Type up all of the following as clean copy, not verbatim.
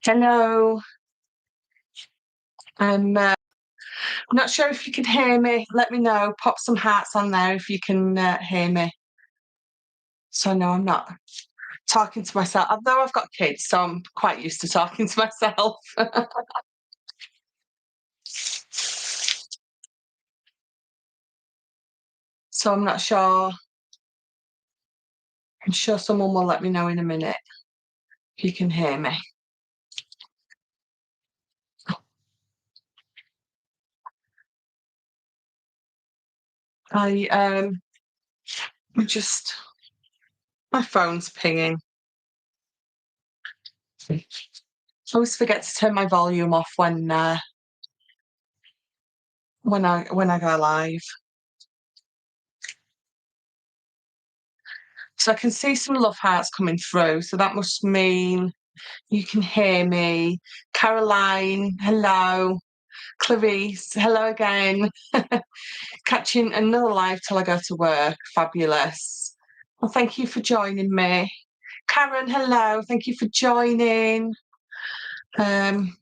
Hello. I'm not sure if you can hear me. Let me know. Pop some hearts on there if you can hear me. So I know I'm not talking to myself. Although I've got kids, so I'm quite used to talking to myself. So I'm not sure. I'm sure someone will let me know in a minute if you can hear me. I just my phone's pinging. I always forget to turn my volume off when I go live. So I can see some love hearts coming through. So that must mean you can hear me. Caroline, hello. Clarice, hello again. Catching another live till I go to work. Fabulous. Well, thank you for joining me. Karen, hello. Thank you for joining. We've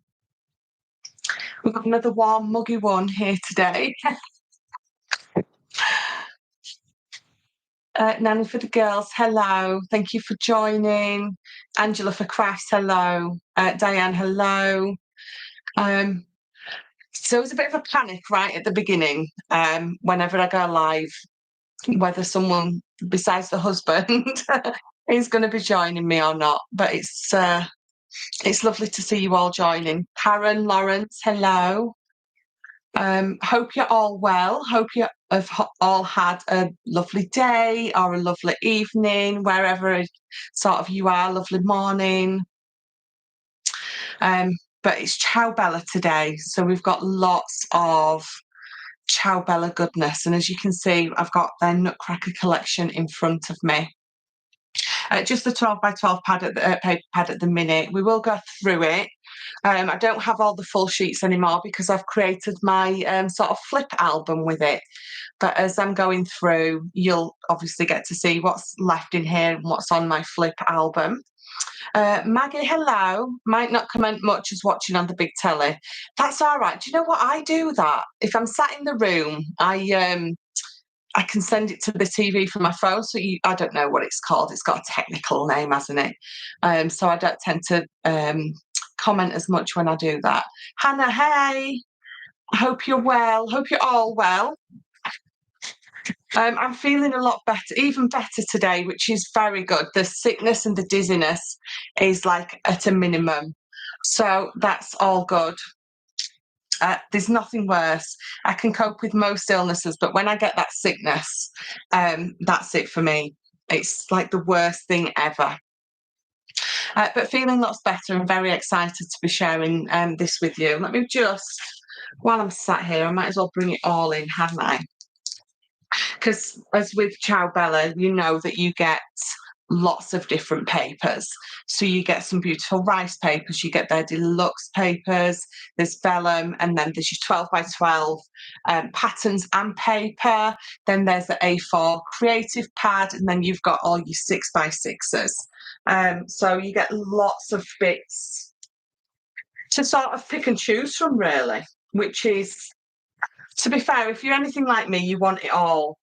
got another warm, muggy one here today. Nanny for the girls, hello. Thank you for joining. Angela for Christ, hello. Diane, hello. So it was a bit of a panic right at the beginning, whenever I go live, whether someone besides the husband is going to be joining me or not. But it's lovely to see you all joining. Karen, Lawrence, hello. Hope you're all well. Hope you have all had a lovely day or a lovely evening, wherever sort of you are, lovely morning. But it's Ciao Bella today, so we've got lots of Ciao Bella goodness. And as you can see, I've got their Nutcracker collection in front of me. Just the 12 by 12 paper pad at the minute. We will go through it. I don't have all the full sheets anymore because I've created my sort of flip album with it. But as I'm going through, you'll obviously get to see what's left in here and what's on my flip album. Maggie, hello. Might not comment much as watching on the big telly. That's all right. Do you know what? I do that. If I'm sat in the room, I can send it to the TV from my phone. So I don't know what it's called. It's got a technical name, hasn't it? So I don't tend to comment as much when I do that. Hannah, hey. I hope you're well. Hope you're all well. I'm feeling a lot better, even better today, which is very good. The sickness and the dizziness is like at a minimum. So that's all good. There's nothing worse. I can cope with most illnesses, but when I get that sickness, that's it for me. It's like the worst thing ever. But feeling lots better and very excited to be sharing this with you. Let me just, while I'm sat here, I might as well bring it all in, hadn't I? Because as with Ciao Bella, you know that you get lots of different papers. So you get some beautiful rice papers, you get their deluxe papers, there's Vellum, and then there's your 12 by 12 patterns and paper. Then there's the A4 creative pad, and then you've got all your 6 by 6s. So you get lots of bits to sort of pick and choose from, really, which is, to be fair, if you're anything like me, you want it all.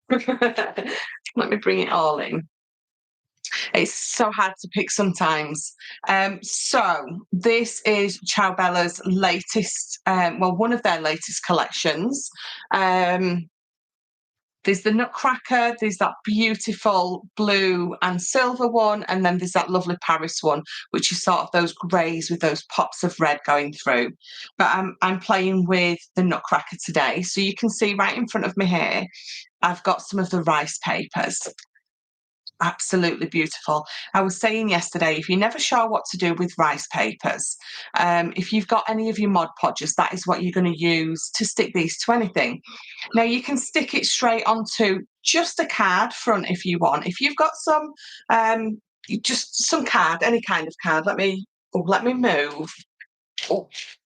Let me bring it all in. It's so hard to pick sometimes. So this is Ciao Bella's latest, one of their latest collections. There's the Nutcracker, there's that beautiful blue and silver one, and then there's that lovely Paris one, which is sort of those greys with those pops of red going through. But I'm playing with the Nutcracker today. So you can see right in front of me here, I've got some of the rice papers. Absolutely beautiful. I was saying yesterday, if you're never sure what to do with rice papers, if you've got any of your Mod Podgers, that is what you're going to use to stick these to anything. Now you can stick it straight onto just a card front if you want. If you've got some, just some card, any kind of card. Let me move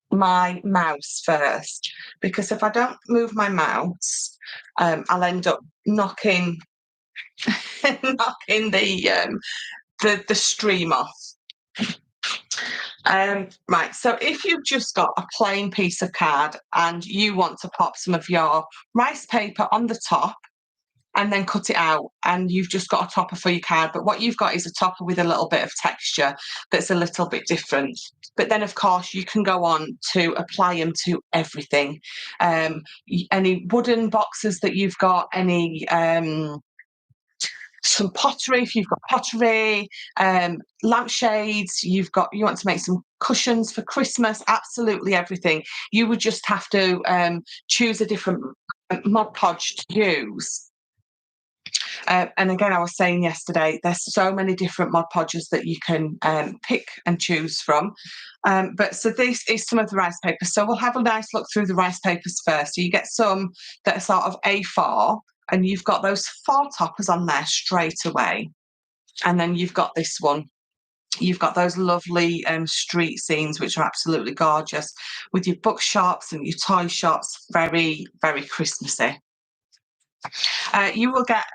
my mouse first, because if I don't move my mouse, I'll end up knocking the stream off. Right, so if you've just got a plain piece of card and you want to pop some of your rice paper on the top and then cut it out, and you've just got a topper for your card, but what you've got is a topper with a little bit of texture that's a little bit different. But then, of course, you can go on to apply them to everything. Any wooden boxes that you've got, any some pottery, if you've got pottery, lampshades, you want to make some cushions for Christmas, absolutely everything. You would just have to choose a different Mod Podge to use. And again, I was saying yesterday, there's so many different Mod Podges that you can pick and choose from. But so this is some of the rice papers. So we'll have a nice look through the rice papers first. So you get some that are sort of A4, and you've got those 4 toppers on there straight away. And then you've got this one. You've got those lovely street scenes, which are absolutely gorgeous, with your bookshops and your toy shops, very, very Christmassy. You will get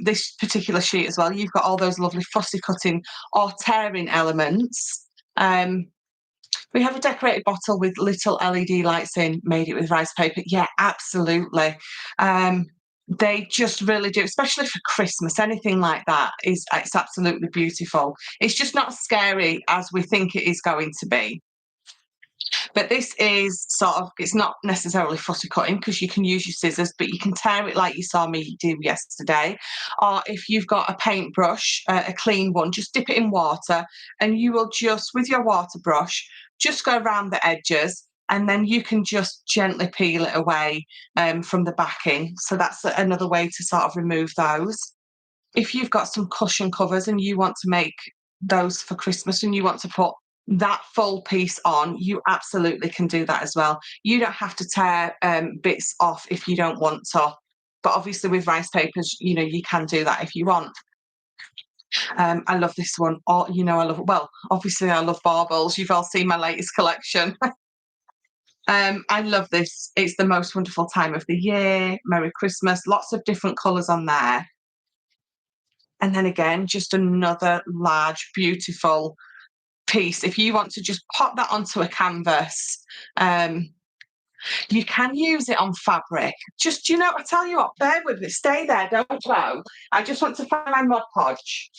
this particular sheet as well. You've got all those lovely fussy cutting or tearing elements. We have a decorated bottle with little LED lights in, made it with rice paper. Yeah, absolutely. They just really do, especially for Christmas. Anything like that it's absolutely beautiful. It's just not as scary as we think it is going to be. But this is sort of, it's not necessarily fussy cutting because you can use your scissors, but you can tear it like you saw me do yesterday. Or if you've got a paintbrush, a clean one, just dip it in water and you will just, with your water brush, just go around the edges and then you can just gently peel it away from the backing. So that's another way to sort of remove those. If you've got some cushion covers and you want to make those for Christmas and you want to put that full piece on, you absolutely can do that as well. You don't have to tear bits off if you don't want to, but obviously with rice papers, you can do that if you want. I love this one. Obviously I love baubles. You've all seen my latest collection. I love this. It's the most wonderful time of the year. Merry Christmas. Lots of different colours on there. And then again, just another large, beautiful piece. If you want to just pop that onto a canvas, you can use it on fabric. Just, I tell you what, bear with me, stay there, don't go. I just want to find my Mod Podge.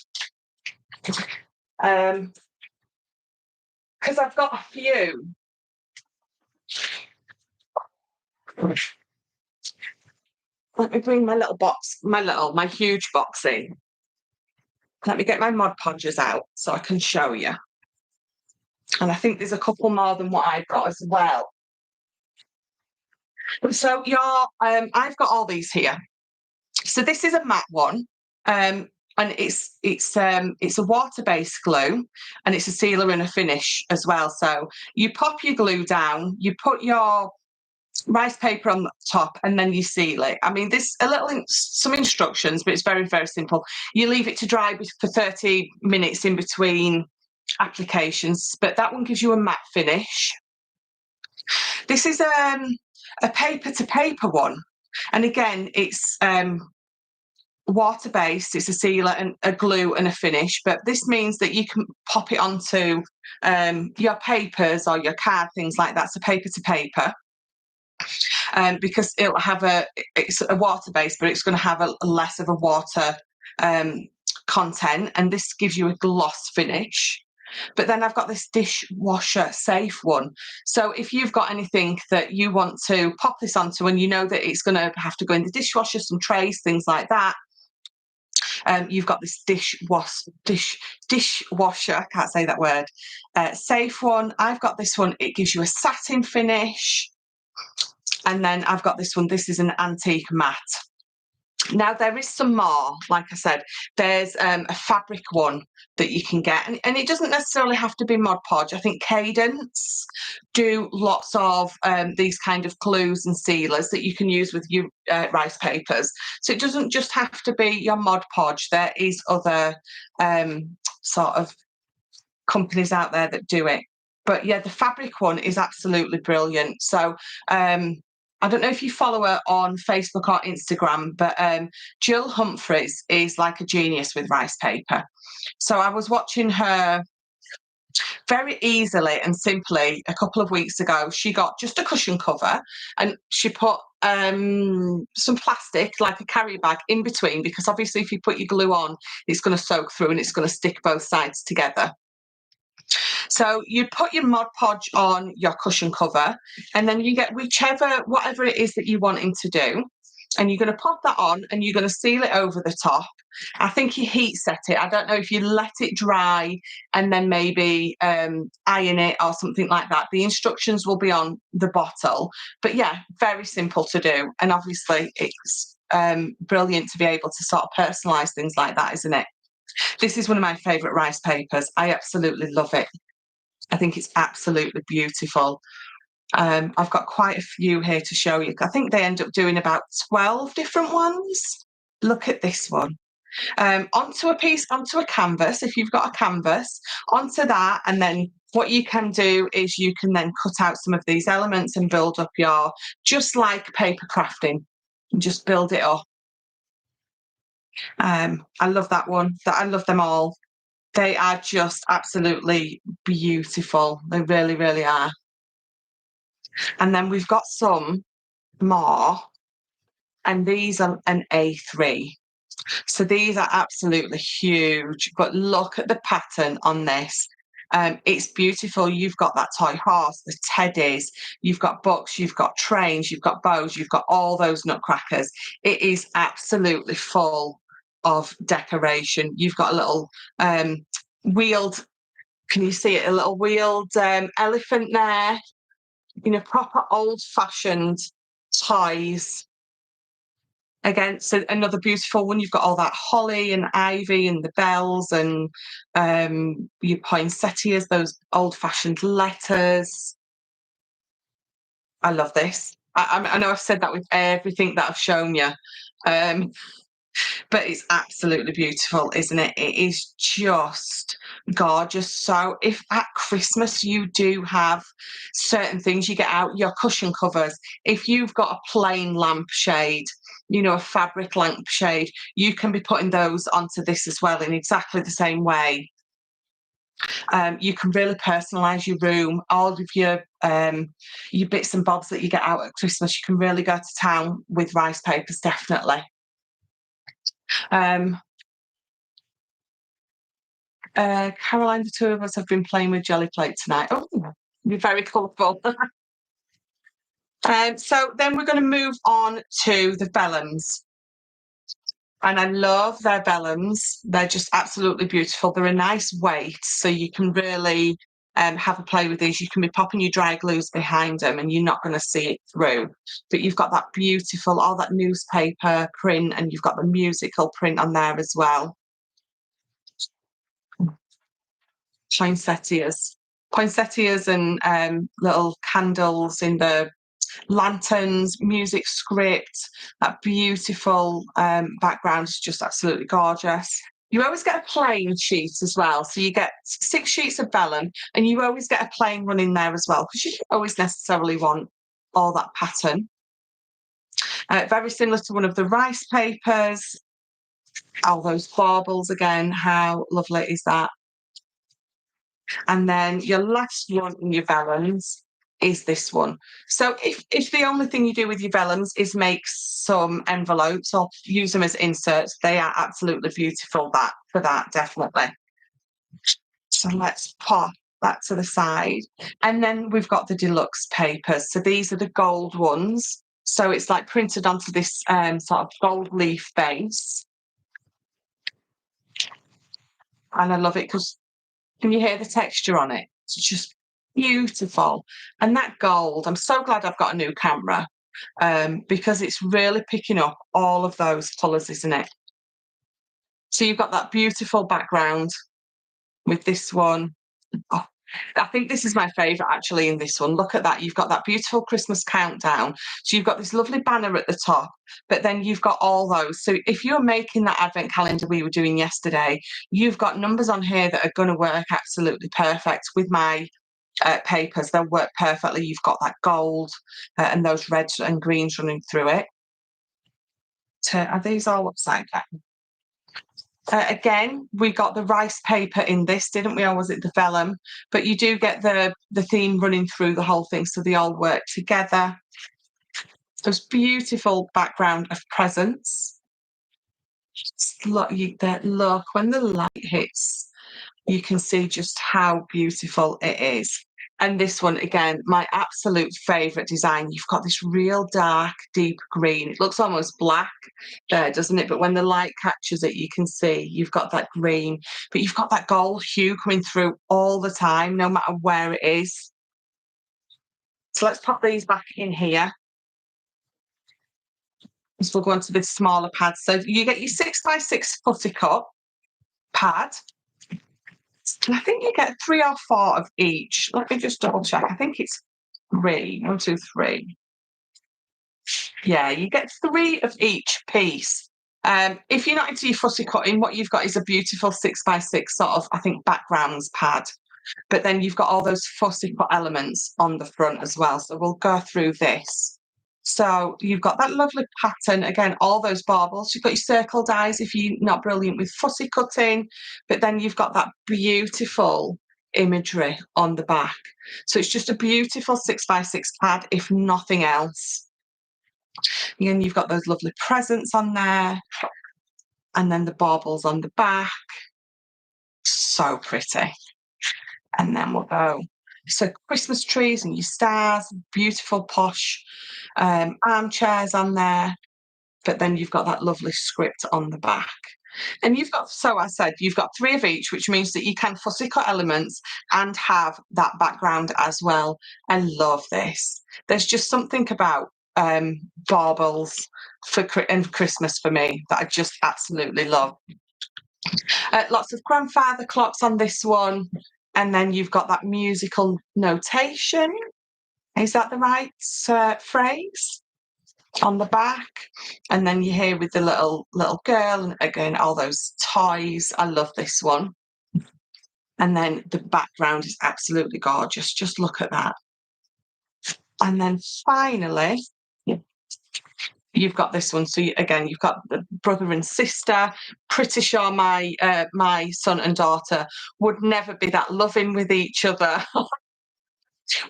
Because I've got a few. Let me bring my little box, my huge box in. Let me get my Mod Podges out so I can show you. And I think there's a couple more than what I've got as well. So I've got all these here. So this is a matte one, and it's a water-based glue, and it's a sealer and a finish as well. So you pop your glue down, you put your rice paper on the top, and then you seal it. I mean, there's some instructions, but it's very, very simple. You leave it to dry for 30 minutes in between applications, but that one gives you a matte finish. This is a paper to paper one, and again it's water based. It's a sealer and a glue and a finish, but this means that you can pop it onto your papers or your card, things like that. So paper to paper, because it's a water base, but it's going to have a less of a water content, and this gives you a gloss finish. But then I've got this dishwasher safe one. So if you've got anything that you want to pop this onto and you know that it's going to have to go in the dishwasher, some trays, things like that, you've got this dishwasher, I can't say that word, safe one. I've got this one. It gives you a satin finish. And then I've got this one. This is an antique matte. Now, there is some more, like I said, there's a fabric one that you can get, and it doesn't necessarily have to be Mod Podge. I think Cadence do lots of these kind of glues and sealers that you can use with your rice papers. So it doesn't just have to be your Mod Podge. There is other sort of companies out there that do it. But yeah, the fabric one is absolutely brilliant. So I don't know if you follow her on Facebook or Instagram, but Jill Humphreys is like a genius with rice paper. So I was watching her Very easily and simply, a couple of weeks ago, she got just a cushion cover and she put some plastic, like a carry bag, in between, because obviously if you put your glue on, it's going to soak through and it's going to stick both sides together. So you put your Mod Podge on your cushion cover, and then you get whatever it is that you're wanting to do, and you're going to pop that on and you're going to seal it over the top. I think you heat set it. I don't know if you let it dry and then maybe iron it or something like that. The instructions will be on the bottle. But yeah, very simple to do. And obviously it's brilliant to be able to sort of personalise things like that, isn't it? This is one of my favourite rice papers. I absolutely love it. I think it's absolutely beautiful. I've got quite a few here to show you. I think they end up doing about 12 different ones. Look at this one. Onto a canvas, if you've got a canvas, onto that, and then what you can do is you can then cut out some of these elements and build up just like paper crafting, and just build it up. I love that one. I love them all. They are just absolutely beautiful. They really, really are. And then we've got some more, and these are an A3. So these are absolutely huge, but look at the pattern on this. It's beautiful. You've got that toy horse, the teddies, you've got books, you've got trains, you've got bows, you've got all those nutcrackers. It is absolutely full of decoration. You've got a little wheeled, can you see it? A little wheeled elephant there. Proper old-fashioned toys. Again, so another beautiful one. You've got all that holly and ivy and the bells and your poinsettias, those old-fashioned letters. I love this. I know I've said that with everything that I've shown you, but it's absolutely beautiful, isn't it? It is just gorgeous. So if at Christmas you do have certain things, you get out your cushion covers. If you've got a plain lampshade, a fabric lampshade, you can be putting those onto this as well in exactly the same way. You can really personalise your room. All of your bits and bobs that you get out at Christmas, you can really go to town with rice papers, definitely. Caroline, the two of us have been playing with jelly plate tonight. Oh, you're very colourful. So then we're going to move on to the vellums. And I love their vellums. They're just absolutely beautiful. They're a nice weight, so you can really have a play with these. You can be popping your dry glues behind them and you're not going to see it through. But you've got that beautiful, all that newspaper print, and you've got the musical print on there as well. Poinsettias and little candles in the lanterns, music script, that beautiful background is just absolutely gorgeous. You always get a plain sheet as well. So you get 6 sheets of vellum and you always get a plain one in there as well, because you don't always necessarily want all that pattern. Very similar to one of the rice papers. All those baubles again, how lovely is that? And then your last one in your vellums is this one. So if the only thing you do with your vellums is make some envelopes or use them as inserts, they are absolutely beautiful for that, definitely. So let's pop that to the side. And then we've got the deluxe papers. So these are the gold ones. So it's like printed onto this sort of gold leaf base. And I love it because can you hear the texture on it? It's just beautiful. And that gold, I'm so glad I've got a new camera because it's really picking up all of those colours, isn't it? So you've got that beautiful background with this one. Oh, I think this is my favourite actually in this one. Look at that. You've got that beautiful Christmas countdown. So you've got this lovely banner at the top, but then you've got all those. So if you're making that advent calendar we were doing yesterday, you've got numbers on here that are going to work absolutely perfect with my papers. They'll work perfectly. You've got that gold and those reds and greens running through it. Are these all upside down? Again, we got the rice paper in this, didn't we? Or was it the vellum? But you do get the theme running through the whole thing, so they all work together. Those beautiful background of presents. Look, look, when the light hits, you can see just how beautiful it is. And this one, again, my absolute favourite design. You've got this real dark, deep green. It looks almost black there, doesn't it? But when the light catches it, you can see you've got that green, but you've got that gold hue coming through all the time, no matter where it is. So let's pop these back in here. So we'll go on to the smaller pads. So you get your 6x6 footy cut pad. And I think you get 3 or 4 of each. Let me just double check. I think it's 3. 1, 2, 3. Yeah, you get 3 of each piece. If you're not into your fussy cutting, what you've got is a beautiful 6x6 sort of, I think, backgrounds pad. But then you've got all those fussy cut elements on the front as well. So we'll go through this. So you've got that lovely pattern, again, all those baubles. You've got your circle dies if you're not brilliant with fussy cutting, but then you've got that beautiful imagery on the back. So it's just a beautiful 6x6 pad, if nothing else. And you've got those lovely presents on there, and then the baubles on the back. So pretty. And then we'll go. So Christmas trees and your stars, beautiful posh armchairs on there. But then you've got that lovely script on the back. And you've got, so I said, you've got 3 of each, which means that you can fussy cut elements and have that background as well. I love this. There's just something about baubles and Christmas for me that I just absolutely love. Lots of grandfather clocks on this one. And then you've got that musical notation. Is that the right phrase? On the back. And then you're here with the little girl, and again, all those toys. I love this one. And then the background is absolutely gorgeous. Just look at that. And then finally, you've got this one. So again, you've got the brother and sister. Pretty sure my son and daughter would never be that loving with each other.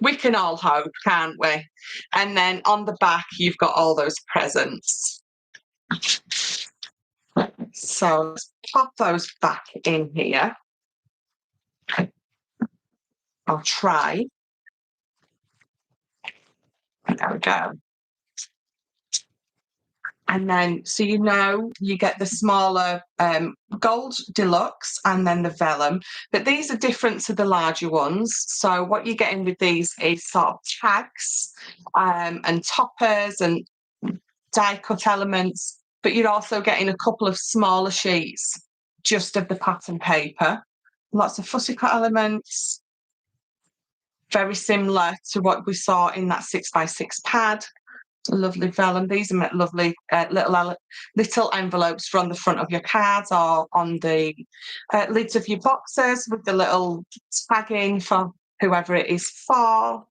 We can all hope, can't we? And then on the back, you've got all those presents. So let's pop those back in here. I'll try. There we go. And then, so you get the smaller gold deluxe and then the vellum, but these are different to the larger ones. So what you're getting with these is sort of tags and toppers and die cut elements, but you're also getting a couple of smaller sheets just of the pattern paper. Lots of fussy cut elements, very similar to what we saw in that 6x6 pad. Lovely vellum. These are lovely little envelopes for on the front of your cards or on the lids of your boxes with the little tagging for whoever it is for.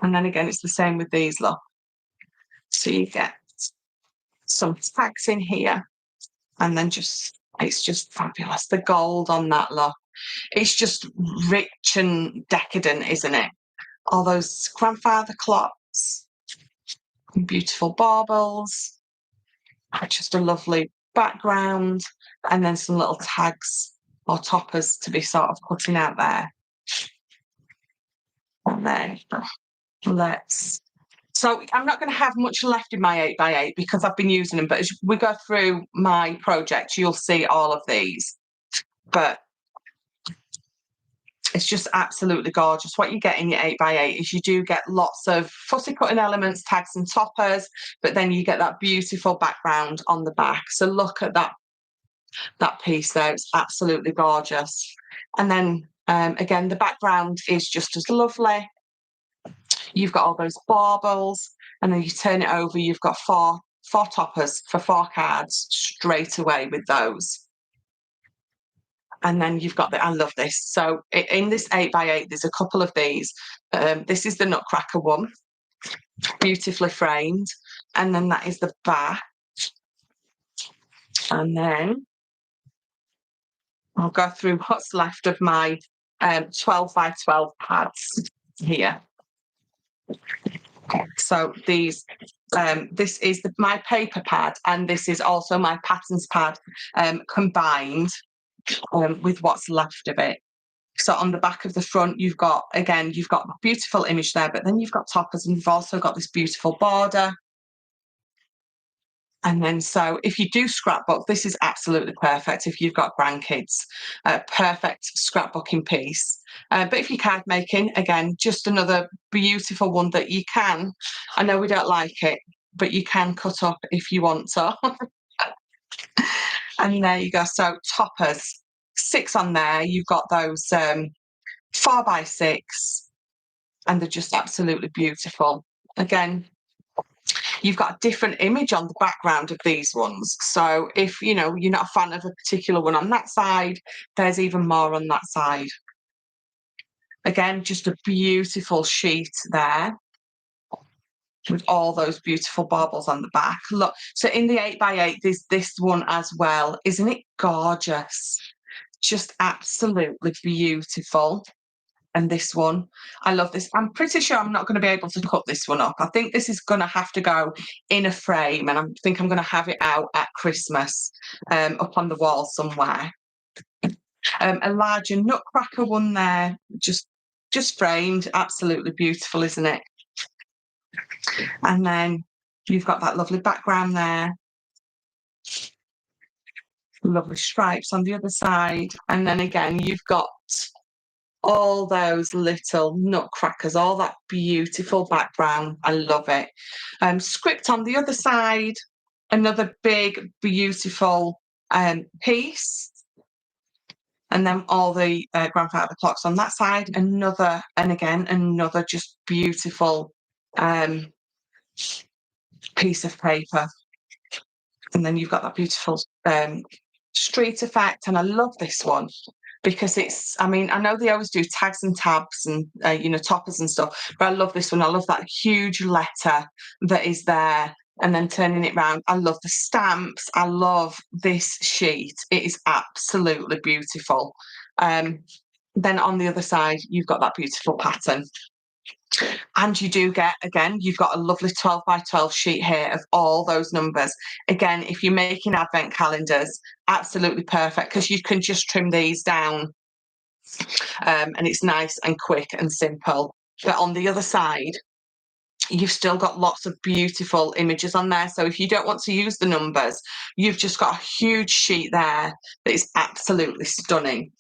And then again, it's the same with these, look. So you get some tags in here, and then it's just fabulous. The gold on that, look. It's just rich and decadent, isn't it? All those grandfather clocks, beautiful baubles, just a lovely background, and then some little tags or toppers to be sort of putting out there. And then so I'm not going to have much left in my 8x8 because I've been using them, but as we go through my project, you'll see all of these. But it's just absolutely gorgeous. What you get in your 8x8 is you do get lots of fussy cutting elements, tags and toppers, but then you get that beautiful background on the back. So look at that piece there. It's absolutely gorgeous. And then again, the background is just as lovely. You've got all those baubles, and then you turn it over, you've got four toppers for 4 cards straight away with those. And then you've got I love this. So in this 8x8, there's a couple of these. This is the Nutcracker one, beautifully framed. And then that is the back. And then I'll go through what's left of my 12 by 12 pads here. So these, this is my paper pad, and this is also my patterns pad combined with what's left of it. So on the back of the front, you've got a beautiful image there, but then you've got toppers, and you've also got this beautiful border. And then, so if you do scrapbook, this is absolutely perfect if you've got grandkids. Perfect scrapbooking piece. But if you're card making, again, just another beautiful one that you can, I know we don't like it, but you can cut up if you want to. And there you go. So toppers, 6 on there. You've got those 4 by 6, and they're just absolutely beautiful. Again, you've got a different image on the background of these ones. So if, you know, you're not a fan of a particular one on that side, there's even more on that side. Again, just a beautiful sheet there with all those beautiful baubles on the back. Look, so in the 8 by 8, there's this one as well. Isn't it gorgeous? Just absolutely beautiful. And this one, I love this. I'm pretty sure I'm not going to be able to cut this one up. I think this is going to have to go in a frame, and I think I'm going to have it out at Christmas up on the wall somewhere. A larger Nutcracker one there, just framed, absolutely beautiful, isn't it? And then you've got that lovely background there. Lovely stripes on the other side. And then again, you've got all those little nutcrackers, all that beautiful background. I love it. Script on the other side, another big, beautiful piece. And then all the grandfather clocks on that side, another just beautiful piece of paper. And then you've got that beautiful street effect. And I love this one, because it's, I mean, I know they always do tags and tabs and, you know, toppers and stuff, but I love this one. I love that huge letter that is there, and then turning it round. I love the stamps. I love this sheet. It is absolutely beautiful. Then on the other side, you've got that beautiful pattern. And you do get, again, you've got a lovely 12 by 12 sheet here of all those numbers. Again, if you're making advent calendars, absolutely perfect, because you can just trim these down and it's nice and quick and simple. But on the other side, you've still got lots of beautiful images on there. So if you don't want to use the numbers, you've just got a huge sheet there that is absolutely stunning.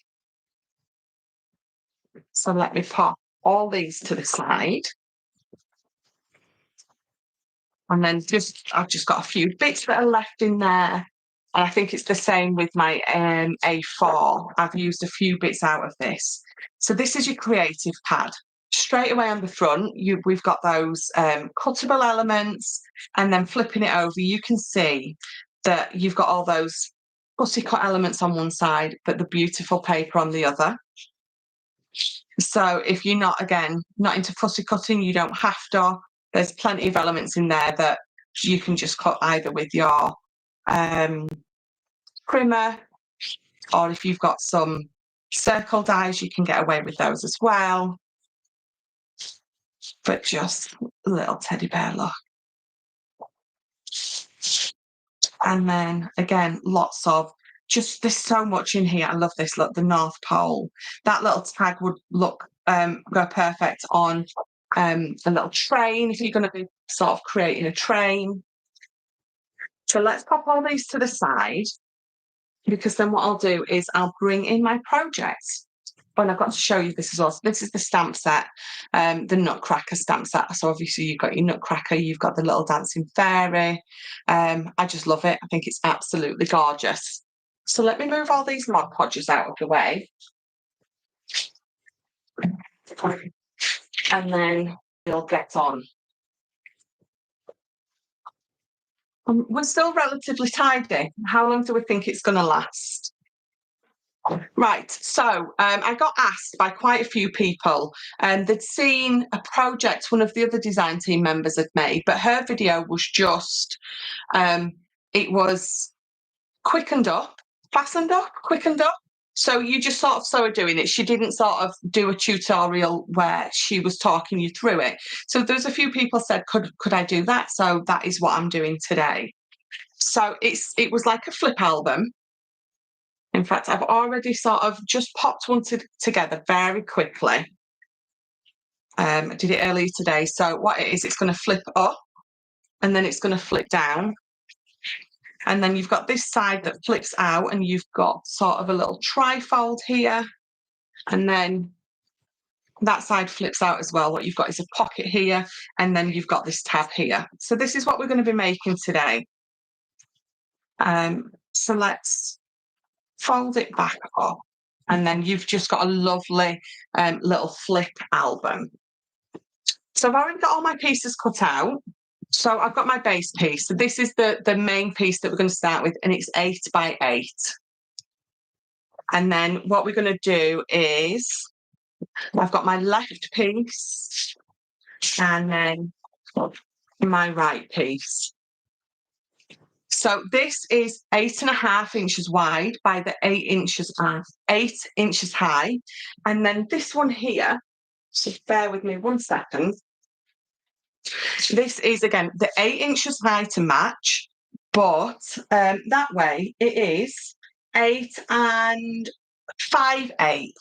So let me pop all these to the side. And then I've just got a few bits that are left in there. And I think it's the same with my A4. I've used a few bits out of this. So this is your creative pad. Straight away on the front, we've got those cuttable elements, and then flipping it over, you can see that you've got all those fussy cut elements on one side, but the beautiful paper on the other. So if you're not into fussy cutting, you don't have to. There's plenty of elements in there that you can just cut either with your trimmer, or if you've got some circle dies, you can get away with those as well. But just a little teddy bear look. And then again, lots of there's so much in here. I love this. Look, the North Pole. That little tag would go perfect on a little train if you're going to be sort of creating a train. So let's pop all these to the side, because then what I'll do is I'll bring in my project. And I've got to show you this as well. So this is the stamp set, the Nutcracker stamp set. So obviously you've got your Nutcracker, you've got the little dancing fairy. I just love it. I think it's absolutely gorgeous. So let me move all these Mod Podgers out of the way. And then we'll get on. We're still relatively tidy. How long do we think it's going to last? Right, so I got asked by quite a few people, and they'd seen a project one of the other design team members had made, but her video was just, it was quickened up, fastened up, quickened up. So you just sort of saw her doing it. She didn't sort of do a tutorial where she was talking you through it. So there's a few people said, could I do that? So that is what I'm doing today. So it was like a flip album. In fact, I've already sort of just popped one together very quickly. I did it earlier today. So what it is, it's going to flip up and then it's going to flip down. And then you've got this side that flips out and you've got sort of a little trifold here. And then that side flips out as well. What you've got is a pocket here and then you've got this tab here. So this is what we're going to be making today. So let's fold it back up. And then you've just got a lovely little flip album. So I've already got all my pieces cut out. So I've got my base piece. So this is the main piece that we're going to start with, and it's 8 by 8. And then what we're going to do is, I've got my left piece and then my right piece. So this is 8.5 inches wide by the 8 inches high. And then this one here, so bear with me 1 second. This is, again, the 8 inches high to match, but that way it is 8 5/8.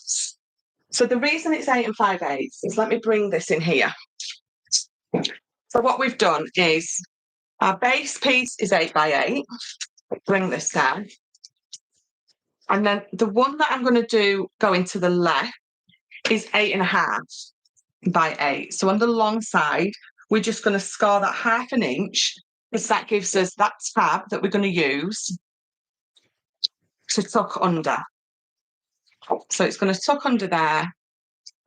So the reason it's 8 5/8 is, let me bring this in here. So what we've done is our base piece is 8 by 8. Bring this down. And then the one that I'm going to go into the left is 8.5 by 8. So on the long side, we're just going to score that 1/2 inch, because that gives us that tab that we're going to use to tuck under. So it's going to tuck under there.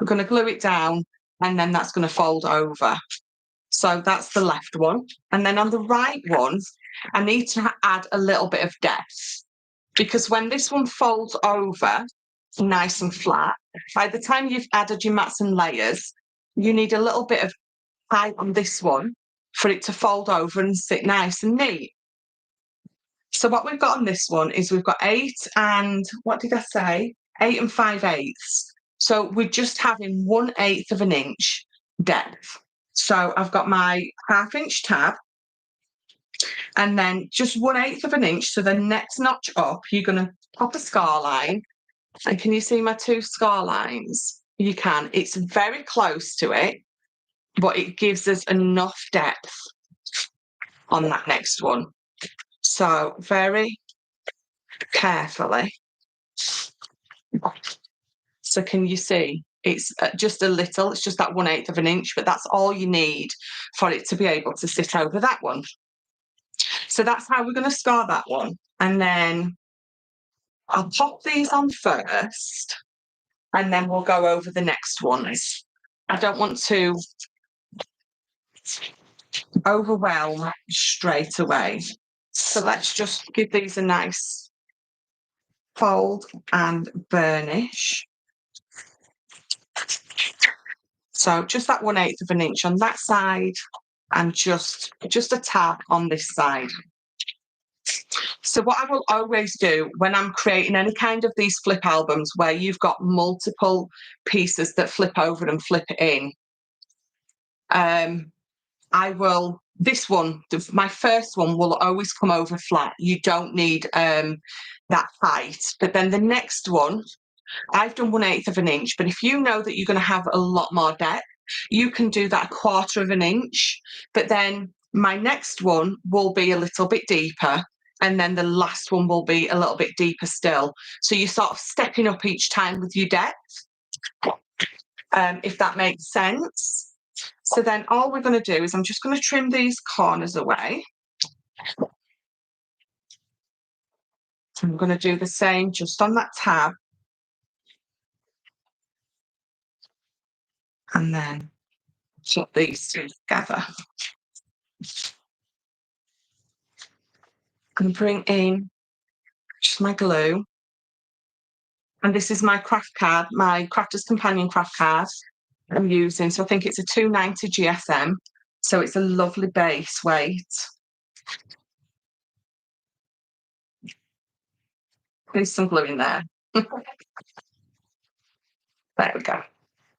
We're going to glue it down, and then that's going to fold over. So that's the left one. And then on the right one, I need to add a little bit of depth, because when this one folds over nice and flat, by the time you've added your mats and layers, you need a little bit of height on this one for it to fold over and sit nice and neat. So what we've got on this one is we've got 8 and, what did I say? 8 5/8. So we're just having 1/8 of an inch depth. So I've got my 1/2 inch tab and then just 1/8 of an inch. So the next notch up, you're going to pop a scar line. And can you see my 2 scar lines? You can. It's very close to it, but it gives us enough depth on that next one. So very carefully. So can you see? It's just a little, it's just that 1/8 of an inch, but that's all you need for it to be able to sit over that one. So that's how we're going to scar that one. And then I'll pop these on first, and then we'll go over the next ones. I don't want to overwhelm straight away. So let's just give these a nice fold and burnish. So just that 1/8 of an inch on that side and just a tab on this side. So what I will always do when I'm creating any kind of these flip albums where you've got multiple pieces that flip over and flip in, this one, my first one will always come over flat. You don't need that height. But then the next one, I've done 1/8 of an inch, but if you know that you're going to have a lot more depth, you can do that 1/4 of an inch. But then my next one will be a little bit deeper, and then the last one will be a little bit deeper still. So you're sort of stepping up each time with your depth, if that makes sense. So then all we're going to do is I'm just going to trim these corners away. I'm going to do the same just on that tab. And then put these two together. I'm going to bring in just my glue. And this is my craft card, my Crafter's Companion craft card I'm using. So I think it's a 290 GSM. So it's a lovely base weight. There's some glue in there. There we go.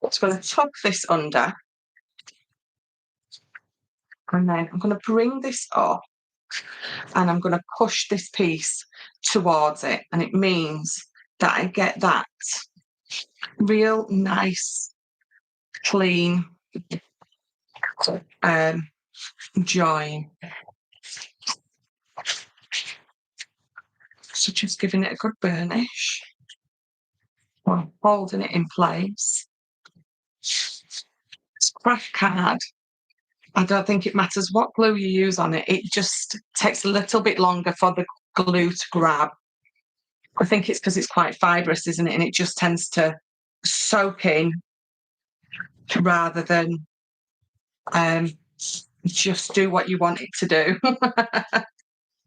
Just going to tuck this under. And then I'm going to bring this up and I'm going to push this piece towards it. And it means that I get that real nice, clean join. So just giving it a good burnish while holding it in place. Scratch card. I don't think it matters what glue you use on it. It just takes a little bit longer for the glue to grab. I think it's because it's quite fibrous, isn't it? And it just tends to soak in rather than just do what you want it to do.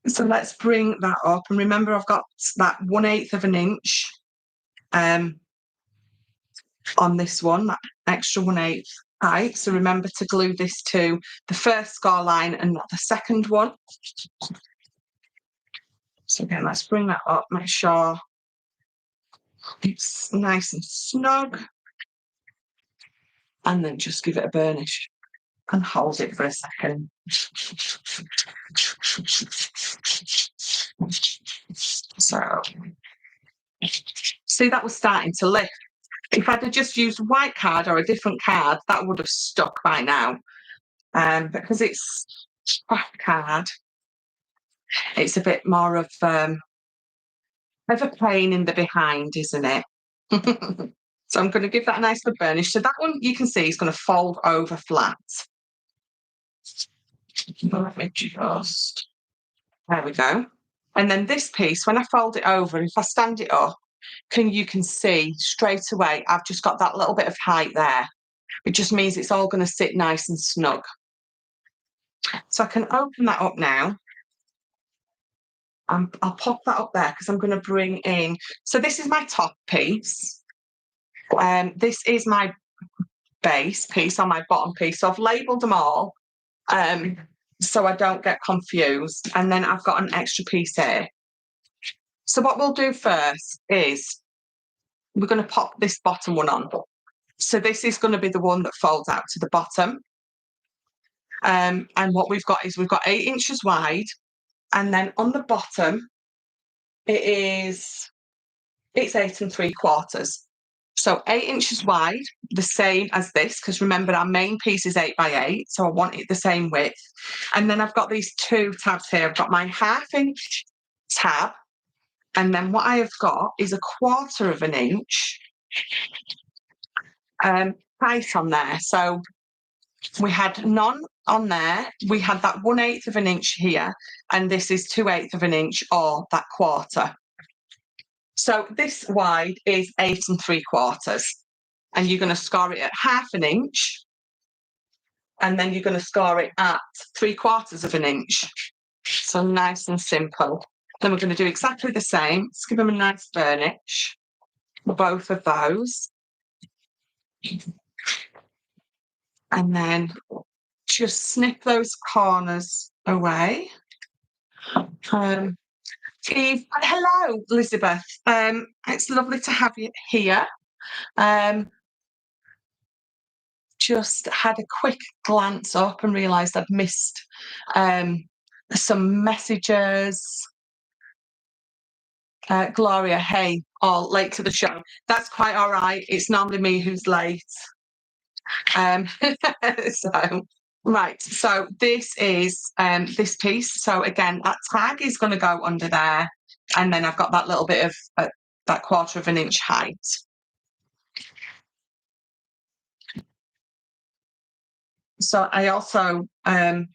So let's bring that up. And remember, I've got that 1/8 of an inch on this one, that extra 1/8 height. So remember to glue this to the first score line and not the second one. So again, let's bring that up, make sure it's nice and snug. And then just give it a burnish and hold it for a second. So, see, that was starting to lift. If I'd have just used white card or a different card, that would have stuck by now. Because it's scrap card, it's a bit more of a pain in the behind, isn't it? So I'm going to give that a nice good burnish. So that one you can see is going to fold over flat. Let me just, there we go. And then this piece, when I fold it over, if I stand it up, you can see straight away I've just got that little bit of height there. It just means it's all going to sit nice and snug. So I can open that up now. I'll pop that up there because I'm going to bring in, so this is my top piece. This is my base piece on my bottom piece. So I've labelled them all so I don't get confused. And then I've got an extra piece here. So what we'll do first is we're going to pop this bottom one on. So this is going to be the one that folds out to the bottom. And what we've got is we've got 8 inches wide. And then on the bottom, it's 8 3/4. So 8 inches wide, the same as this, because remember our main piece is 8 by 8, so I want it the same width. And then I've got these 2 tabs here. I've got my 1/2 inch tab, and then what I have got is a 1/4 of an inch height on there. So we had none on there. We had that 1/8 of an inch here, and this is 2/8 of an inch or that 1/4. So this wide is 8 3/4, and you're going to score it at 1/2 an inch, and then you're going to score it at 3/4 of an inch. So nice and simple. Then we're going to do exactly the same. Let's give them a nice burnish, both of those. And then just snip those corners away. Eve, hello, Elizabeth. It's lovely to have you here. Just had a quick glance up and realised I'd missed some messages. Gloria, hey, all late to the show. That's quite all right. It's normally me who's late. So right, so this is this piece. So again, that tag is going to go under there, and then I've got that little bit of that 1/4 of an inch height. So I also I'm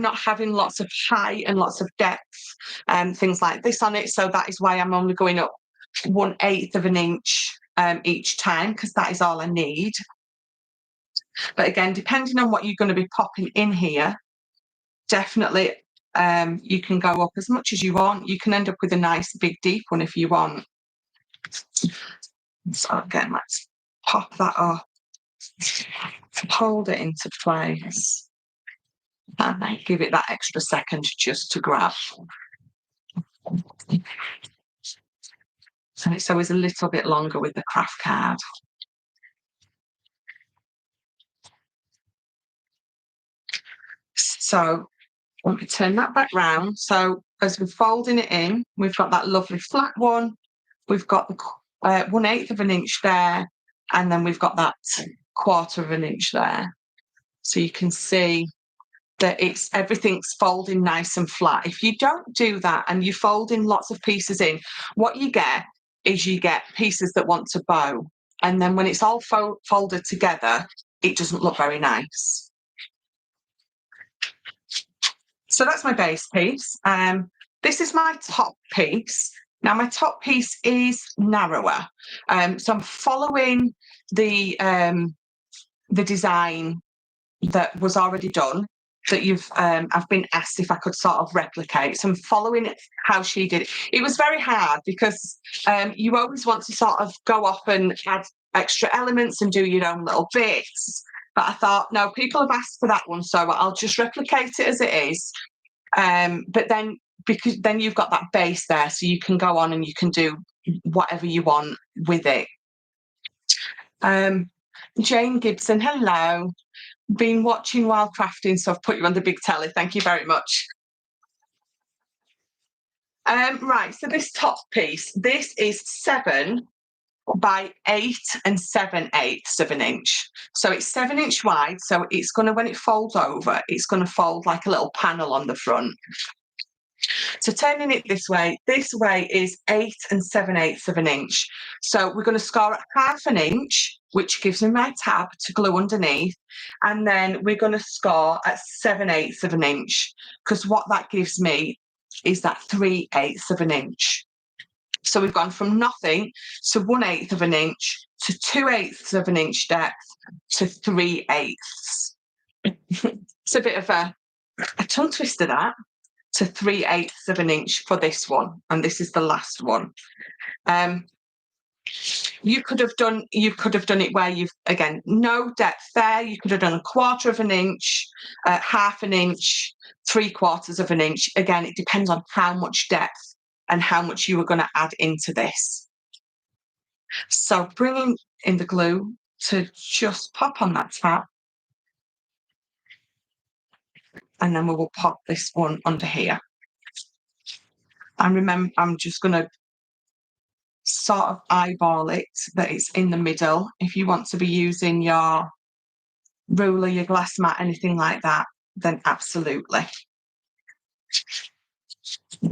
not having lots of height and lots of depth and things like this on it, so that is why I'm only going up 1/8 of an inch each time, because that is all I need. But again, depending on what you're going to be popping in here, definitely you can go up as much as you want. You can end up with a nice big deep one if you want. So again, let's pop that up, hold it into place, and then give it that extra second just to grab. And it's always a little bit longer with the craft card. So let me turn that back round. So as we're folding it in, we've got that lovely flat one. We've got the 1/8 of an inch there, and then we've got that 1/4 of an inch there. So you can see that everything's folding nice and flat. If you don't do that and you're folding lots of pieces in, what you get is you get pieces that want to bow. And then when it's all folded together, it doesn't look very nice. So that's my base piece. This is my top piece. Now my top piece is narrower. So I'm following the design that was already done, that I've been asked if I could sort of replicate. So I'm following how she did it. It was very hard because you always want to sort of go off and add extra elements and do your own little bits. But I thought, no, people have asked for that one, so I'll just replicate it as it is. But then, because then you've got that base there, so you can go on and you can do whatever you want with it. Jane Gibson, hello. Been watching while crafting, so I've put you on the big telly. Thank you very much. Right, so this top piece, this is 7 by 8 7/8 of an inch. So it's 7-inch wide. So it's going to, when it folds over, it's going to fold like a little panel on the front. So turning it this way is 8 7/8 of an inch. So we're going to score at 1/2 inch, which gives me my tab to glue underneath. And then we're going to score at 7/8 of an inch, because what that gives me is that 3/8 of an inch. So we've gone from nothing to 1/8 of an inch to 2/8 of an inch depth to 3/8. It's a bit of a tongue twister, that, to 3/8 of an inch for this one, and this is the last one. You could have done it where you've, again, no depth there. You could have done 1/4 of an inch, 1/2 an inch, 3/4 of an inch. Again, it depends on how much depth and how much you were going to add into this. So bringing in the glue to just pop on that tab, and then we will pop this one under here. And remember, I'm just going to sort of eyeball it that it's in the middle. If you want to be using your ruler, your glass mat, anything like that, then absolutely.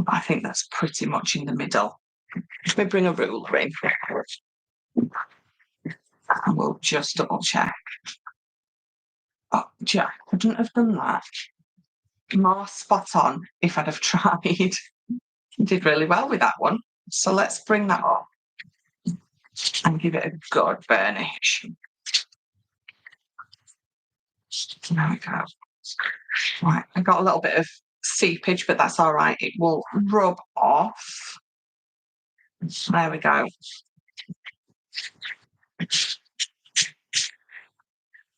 I think that's pretty much in the middle. Let me bring a ruler in and we'll just double check. Oh, Jack, I couldn't have done that more spot on if I'd have tried. Did really well with that one. So let's bring that up and give it a good burnish. There we go. Right, I got a little bit of seepage, but that's all right. It will rub off. There we go.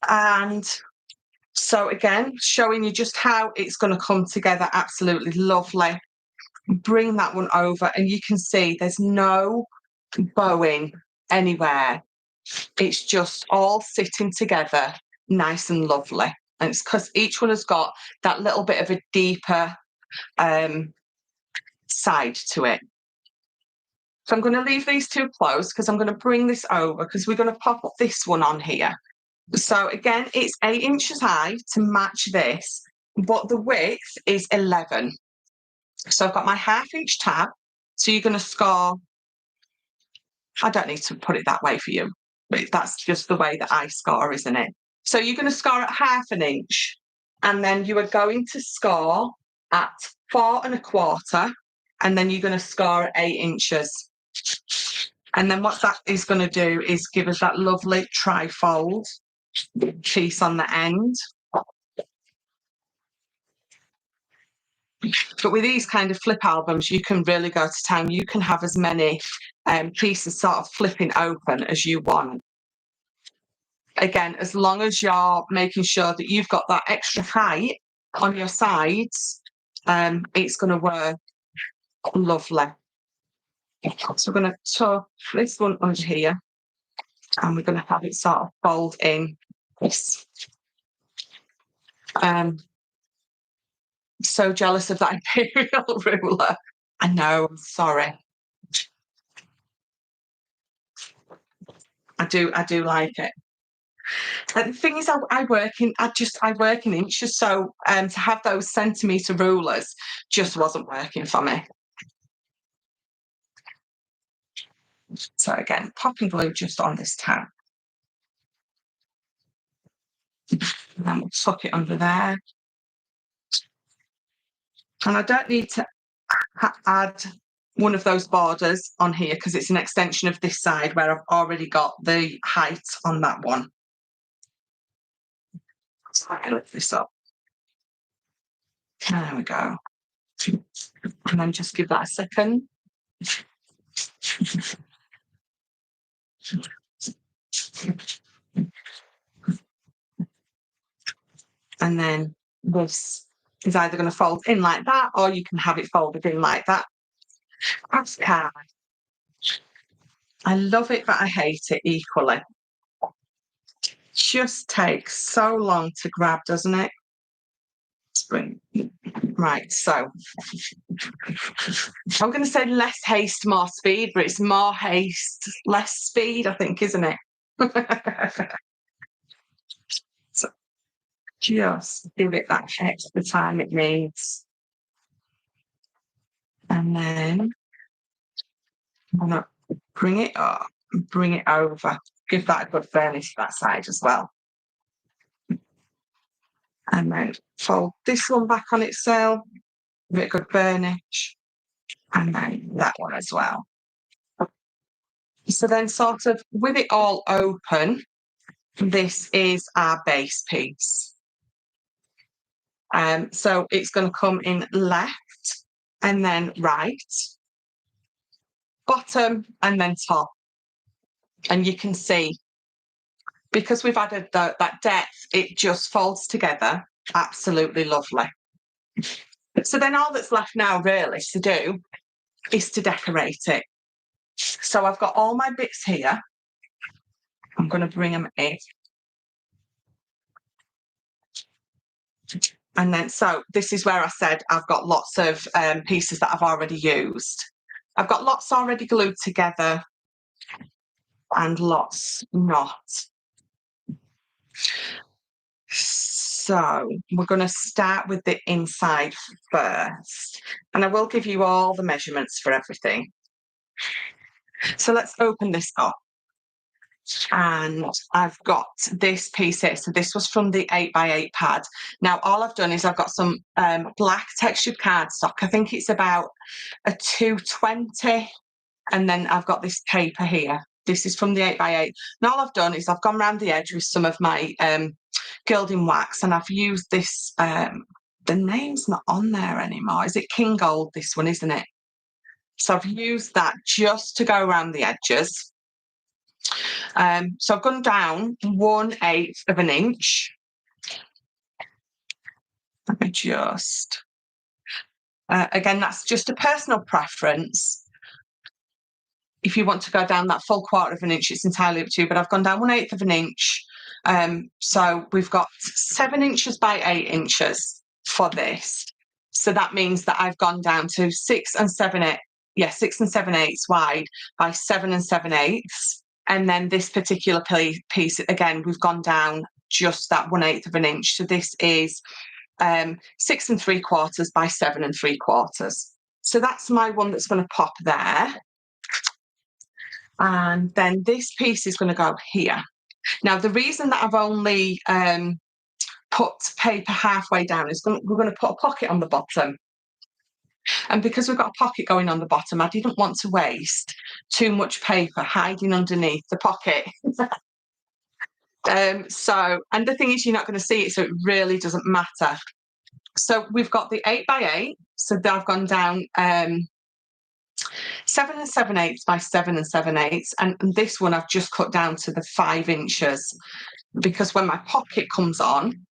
And so again, showing you just how it's going to come together. Absolutely lovely. Bring that one over and you can see there's no bowing anywhere. It's just all sitting together nice and lovely. And it's because each one has got that little bit of a deeper side to it. So I'm going to leave these two closed because I'm going to bring this over because we're going to pop this one on here. So again, it's 8 inches high to match this, but the width is 11. So I've got my 1/2 inch tab. So you're going to score, I don't need to put it that way for you, but that's just the way that I score, isn't it? So you're going to score at 1/2 inch, and then you are going to score at 4 1/4, and then you're going to score at 8 inches. And then what that is going to do is give us that lovely tri-fold piece on the end. But with these kind of flip albums, you can really go to town. You can have as many pieces sort of flipping open as you want. Again, as long as you're making sure that you've got that extra height on your sides, it's going to work lovely. So we're going to tuck this one under here, and we're going to have it sort of fold in this. So jealous of that imperial ruler. I know, I'm sorry. I do like it. And the thing is, I work in inches, so to have those centimetre rulers just wasn't working for me. So again, popping glue just on this tab. And then we'll tuck it under there. And I don't need to add one of those borders on here because it's an extension of this side where I've already got the height on that one. So I can lift this up. There we go. And then just give that a second. And then this is either going to fold in like that, or you can have it folded in like that. Postcard. I love it, but I hate it equally. Just takes so long to grab, doesn't it? Right, so I'm going to say less haste, more speed, but it's more haste, less speed, I think, isn't it? So just give it that extra time it needs. And then I'm going to bring it up and bring it over. Give that a good burnish that side as well. And then fold this one back on itself, give it a good burnish, and then that one as well. So then sort of with it all open, this is our base piece. So it's going to come in left and then right, bottom and then top. And you can see, because we've added that depth, it just folds together. Absolutely lovely. So then all that's left now really to do is to decorate it. So I've got all my bits here. I'm going to bring them in. And then, so this is where I said I've got lots of pieces that I've already used. I've got lots already glued together and lots not. So we're going to start with the inside first. And I will give you all the measurements for everything. So let's open this up. And I've got this piece here. So this was from the 8x8 pad. Now, all I've done is I've got some black textured cardstock. I think it's about a 220. And then I've got this paper here. This is from the 8x8. And all I've done is I've gone around the edge with some of my gilding wax, and I've used this, the name's not on there anymore. Is it King Gold, this one, isn't it? So I've used that just to go around the edges. So I've gone down 1/8 of an inch. Let me just, again, that's just a personal preference. If you want to go down that full 1/4 of an inch, it's entirely up to you, but I've gone down 1/8 of an inch. So we've got 7 inches by 8 inches for this. So that means that I've gone down to 6 and 7/8, 6 and 7/8 wide by 7 and 7/8. And then this particular piece, again, we've gone down just that 1/8 of an inch. So this is 6 3/4 by 7 3/4. So that's my one that's going to pop there. And then this piece is going to go here. Now, the reason that I've only put paper halfway down is we're going to put a pocket on the bottom. And because we've got a pocket going on the bottom, I didn't want to waste too much paper hiding underneath the pocket. And the thing is, you're not going to see it, so it really doesn't matter. So we've got the 8x8. So I've gone down 7 and 7/8 by 7 and 7/8. And this one I've just cut down to the 5 inches, because when my pocket comes on,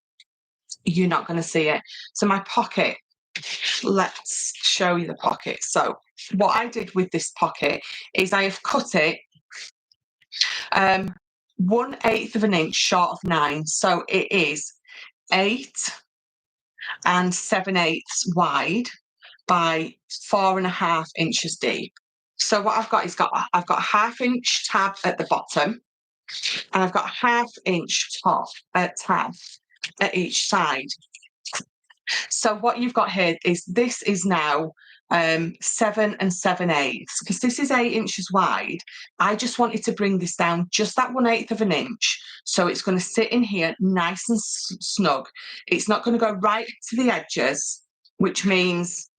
you're not going to see it. So my pocket let's show you the pocket. So what I did with this pocket is I have cut it 1/8 of an inch short of 9. So it is 8 7/8 wide by 4.5 inches deep. So what I've got is I've got a 1/2 inch tab at the bottom, and I've got a 1/2 inch tab at each side. So what you've got here is this is now 7 7/8, because this is 8 inches wide. I just wanted to bring this down just that 1/8 of an inch, so it's going to sit in here nice and snug. It's not going to go right to the edges, which means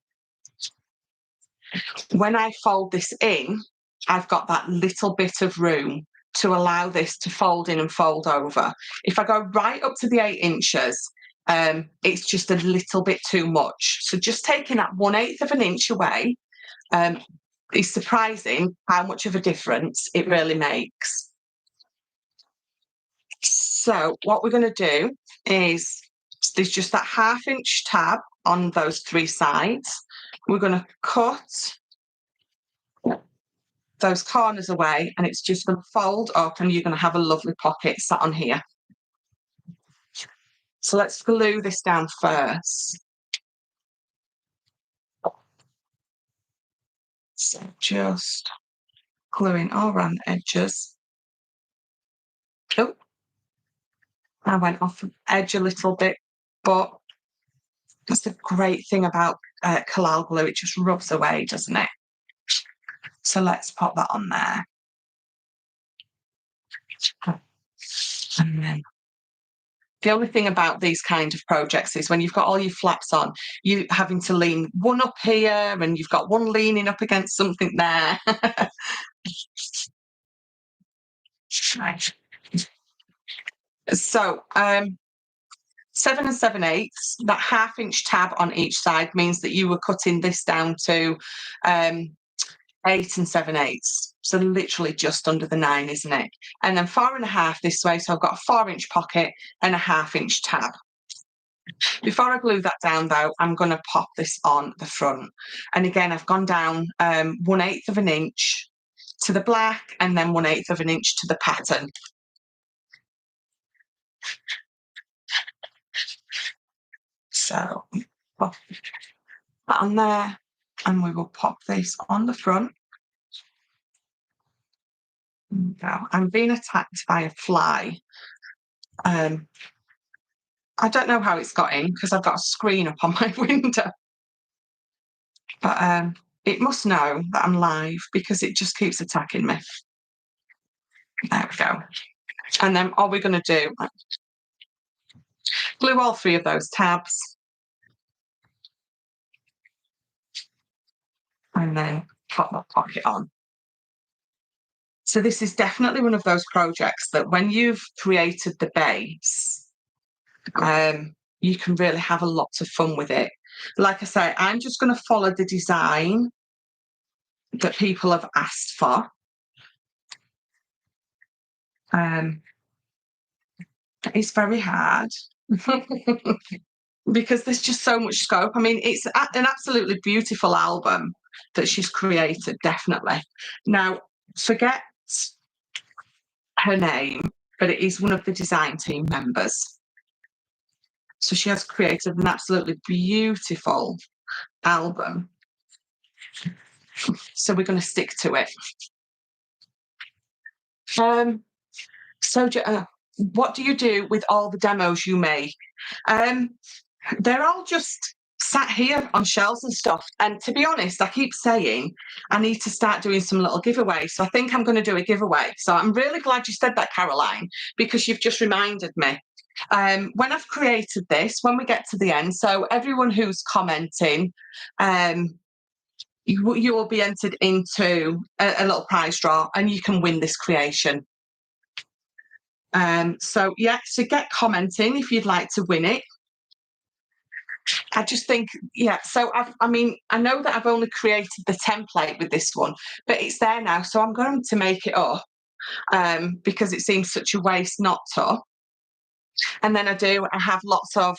when I fold this in, I've got that little bit of room to allow this to fold in and fold over. If I go right up to the 8 inches, it's just a little bit too much. So just taking that 1/8 of an inch away is surprising how much of a difference it really makes. So what we're going to do is there's just that 1/2 inch tab on those 3 sides. We're going to cut those corners away, and it's just going to fold up, and you're going to have a lovely pocket sat on here. So let's glue this down first. So just gluing all around the edges. Oh, I went off the edge a little bit, but that's the great thing about Collal glue. It just rubs away, doesn't it? So let's pop that on there. And then the only thing about these kind of projects is when you've got all your flaps on, you having to lean one up here, and you've got one leaning up against something there. So 7 7/8, that 1/2 inch tab on each side means that you were cutting this down to 8 7/8. So literally just under the 9, isn't it? And then 4.5 this way. So I've got a 4-inch pocket and a 1/2 inch tab. Before I glue that down though, I'm going to pop this on the front. And again, I've gone down 1/8 of an inch to the black, and then 1/8 of an inch to the pattern. So pop that on there, and we will pop this on the front. Now, I'm being attacked by a fly. I don't know how it's got in, because I've got a screen up on my window. But it must know that I'm live, because it just keeps attacking me. There we go. And then all we're going to do, glue all 3 of those tabs. And then pop that pocket on. So this is definitely one of those projects that when you've created the base, you can really have a lot of fun with it. Like I say, I'm just going to follow the design that people have asked for. It's very hard because there's just so much scope. I mean, it's an absolutely beautiful album that she's created, definitely. Now, forget her name, but it is one of the design team members. So she has created an absolutely beautiful album. So we're going to stick to it. So what do you do with all the demos you make? They're all just sat here on shelves and stuff. And to be honest, I keep saying I need to start doing some little giveaways. So I think I'm going to do a giveaway. So I'm really glad you said that, Caroline, because you've just reminded me. When I've created this, when we get to the end, so everyone who's commenting, you will be entered into a little prize draw, and you can win this creation. So yeah, so get commenting if you'd like to win it. I just think, yeah, so I mean, I know that I've only created the template with this one, but it's there now, so I'm going to make it up because it seems such a waste not to. And then I have lots of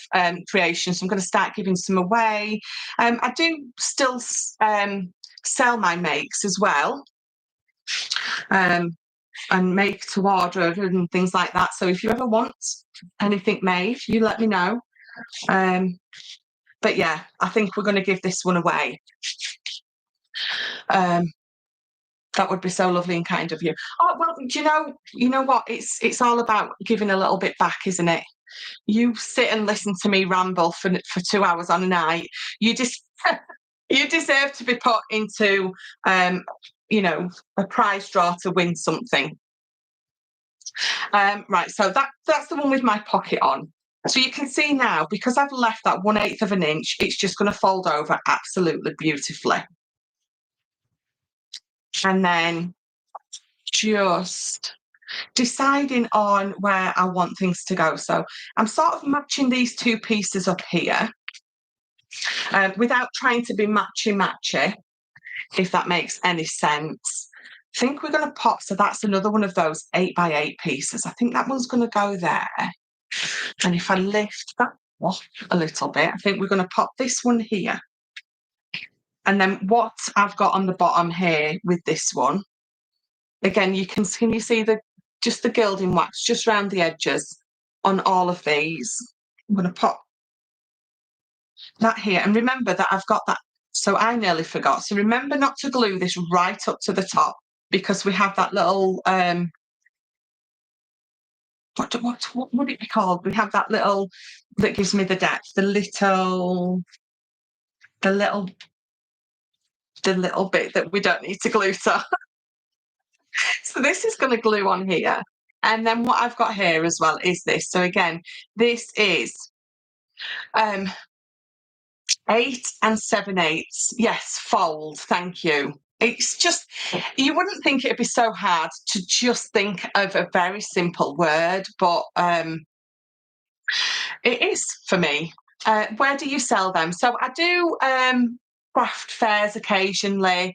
creations. So I'm going to start giving some away. I do still sell my makes as well, and make to order and things like that. So if you ever want anything made, you let me know. But yeah, I think we're going to give this one away. That would be so lovely and kind of you. Oh well, you know what? It's all about giving a little bit back, isn't it? You sit and listen to me ramble for 2 hours on a night. You just you deserve to be put into a prize draw to win something. Right, so that's the one with my pocket on. So you can see now, because I've left that 1/8 of an inch, it's just going to fold over absolutely beautifully. And then just deciding on where I want things to go. So I'm sort of matching these two pieces up here without trying to be matchy, if that makes any sense. I think we're going to pop, so that's another one of those 8x8 pieces. I think that one's going to go there. And if I lift that off a little bit, I think we're going to pop this one here. And then what I've got on the bottom here with this one, again, can you see just the gilding wax just around the edges on all of these. I'm going to pop that here. And remember that I've got that. So I nearly forgot. So remember not to glue this right up to the top, because we have that little, what would it be called? We have that little, that gives me the depth, the little bit that we don't need to glue to. So this is going to glue on here. And then what I've got here as well is this. So again, this is 8 7/8. Yes, fold. Thank you. It's just, you wouldn't think it'd be so hard to just think of a very simple word, but it is for me. Where do you sell them? So I do craft fairs occasionally.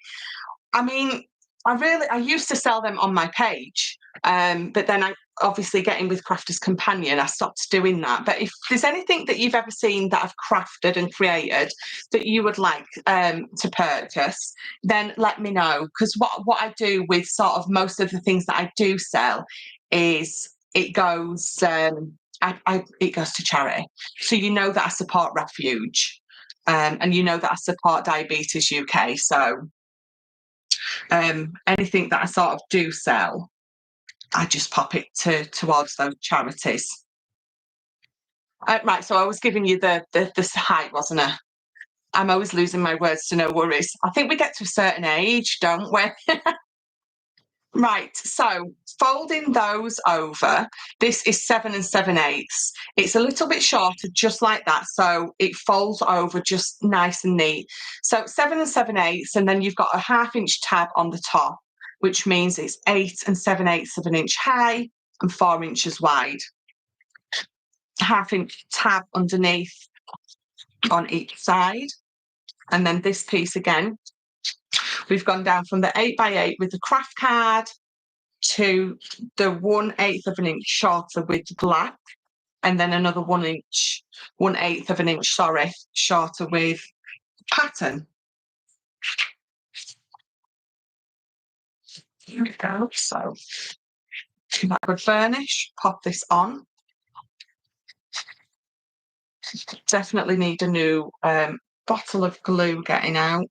I mean, I used to sell them on my page, but then I obviously getting with Crafters Companion, I stopped doing that. But if there's anything that you've ever seen that I've crafted and created that you would like to purchase, then let me know. Because what I do with sort of most of the things that I do sell is it goes it goes to charity. So you know that I support Refuge, and you know that I support Diabetes UK. So anything that I sort of do sell, I just pop it towards those charities. Right, so I was giving you the height, wasn't I? I'm always losing my words, to no worries. I think we get to a certain age, don't we? Right, so folding those over, this is 7 7/8. It's a little bit shorter, just like that, so it folds over just nice and neat. So 7 7/8, and then you've got a 1/2 inch tab on the top, which means it's 8 7/8 of an inch high and 4 inches wide. 1/2 inch tab underneath on each side. And then this piece again, we've gone down from the 8x8 with the craft card to the 1/8 of an inch shorter with black, and then another 1/8 of an inch, shorter with pattern. Here we go. So that would burnish, pop this on. Definitely need a new bottle of glue getting out.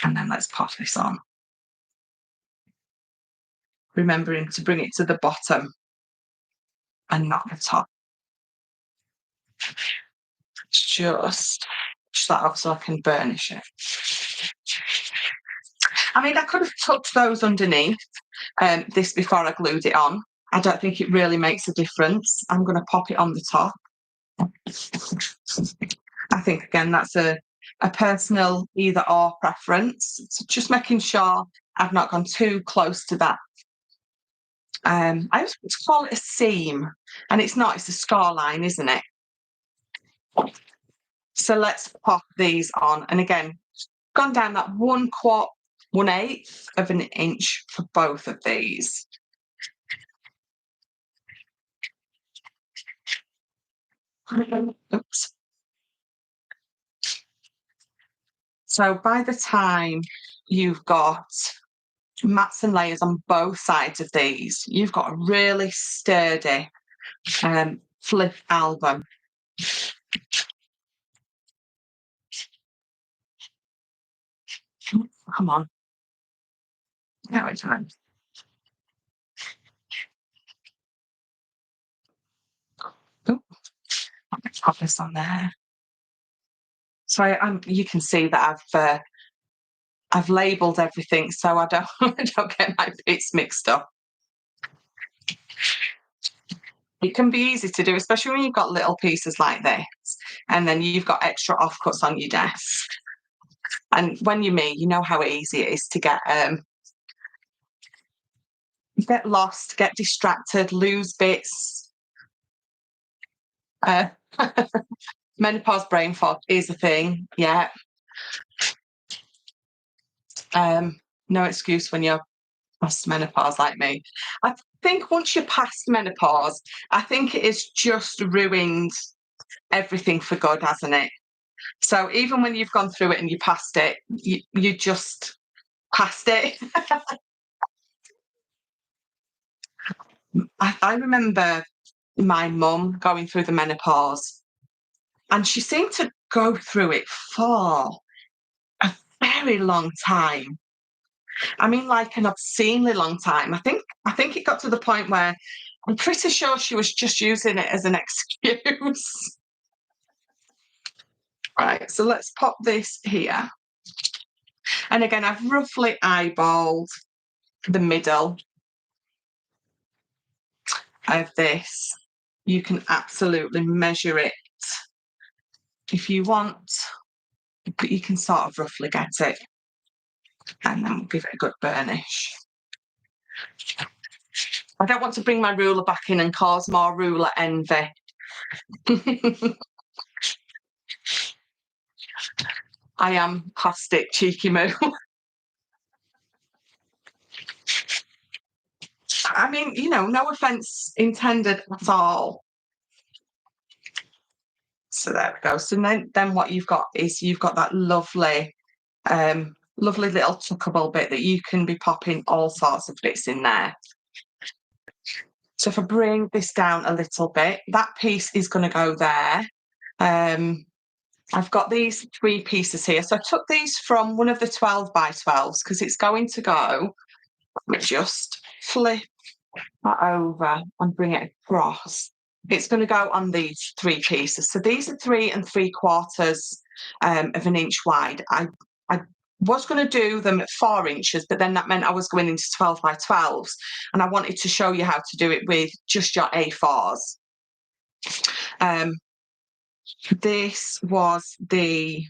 And then let's pop this on. Remembering to bring it to the bottom and not the top. Just that off so I can burnish it. I mean, I could have tucked those underneath this before I glued it on. I don't think it really makes a difference. I'm going to pop it on the top. I think, again, that's a personal either or preference. So just making sure I've not gone too close to that. I always want to call it a seam, and it's not, it's a score line, isn't it? So let's pop these on. And again, gone down that 1/4 1/8 of an inch for both of these. Oops. So by the time you've got mats and layers on both sides of these, you've got a really sturdy flip album. Come on. Now it's time. Oh, let's pop this on there. So you can see that I've labelled everything so I don't I don't get my bits mixed up. It can be easy to do, especially when you've got little pieces like this, and then you've got extra offcuts on your desk. And when you're me, you know how easy it is to get lost, get distracted, lose bits. Menopause brain fog is a thing, yeah. No excuse when you're past menopause like me. I think once you're past menopause, I think it has just ruined everything for good, hasn't it? So even when you've gone through it and you passed it, you just passed it. I remember my mum going through the menopause, and she seemed to go through it for a very long time. I mean, like an obscenely long time. I think it got to the point where I'm pretty sure she was just using it as an excuse. Right, so let's pop this here. And again, I've roughly eyeballed the middle of this. You can absolutely measure it if you want, but you can sort of roughly get it. And then we'll give it a good burnish. I don't want to bring my ruler back in and cause more ruler envy. I am past it, cheeky moo. I mean, no offence intended at all. So there we go. So then what you've got is you've got that lovely, lovely little tuckable bit that you can be popping all sorts of bits in there. So if I bring this down a little bit, that piece is going to go there. I've got these 3 pieces here. So I took these from one of the 12 by 12s because it's going to go, let me just flip that over and bring it across. It's going to go on these 3 pieces. So these are 3 3/4 of an inch wide. I was going to do them at 4 inches, but then that meant I was going into 12 by 12s, and I wanted to show you how to do it with just your A4s. This was a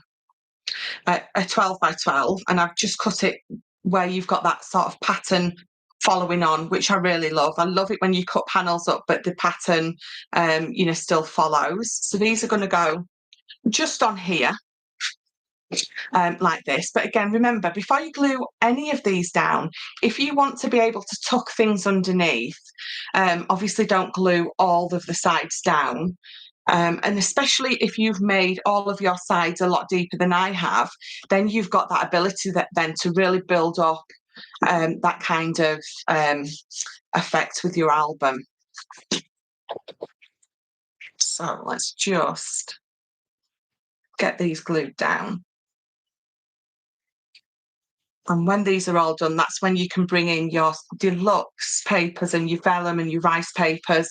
12 by 12, and I've just cut it where you've got that sort of pattern following on, which I really love. I love it when you cut panels up, but the pattern, still follows. So these are going to go just on here, like this. But again, remember, before you glue any of these down, if you want to be able to tuck things underneath, obviously don't glue all of the sides down. And especially if you've made all of your sides a lot deeper than I have, then you've got that ability then to really build up that kind of effect with your album. So let's just get these glued down. And when these are all done, that's when you can bring in your deluxe papers and your vellum and your rice papers,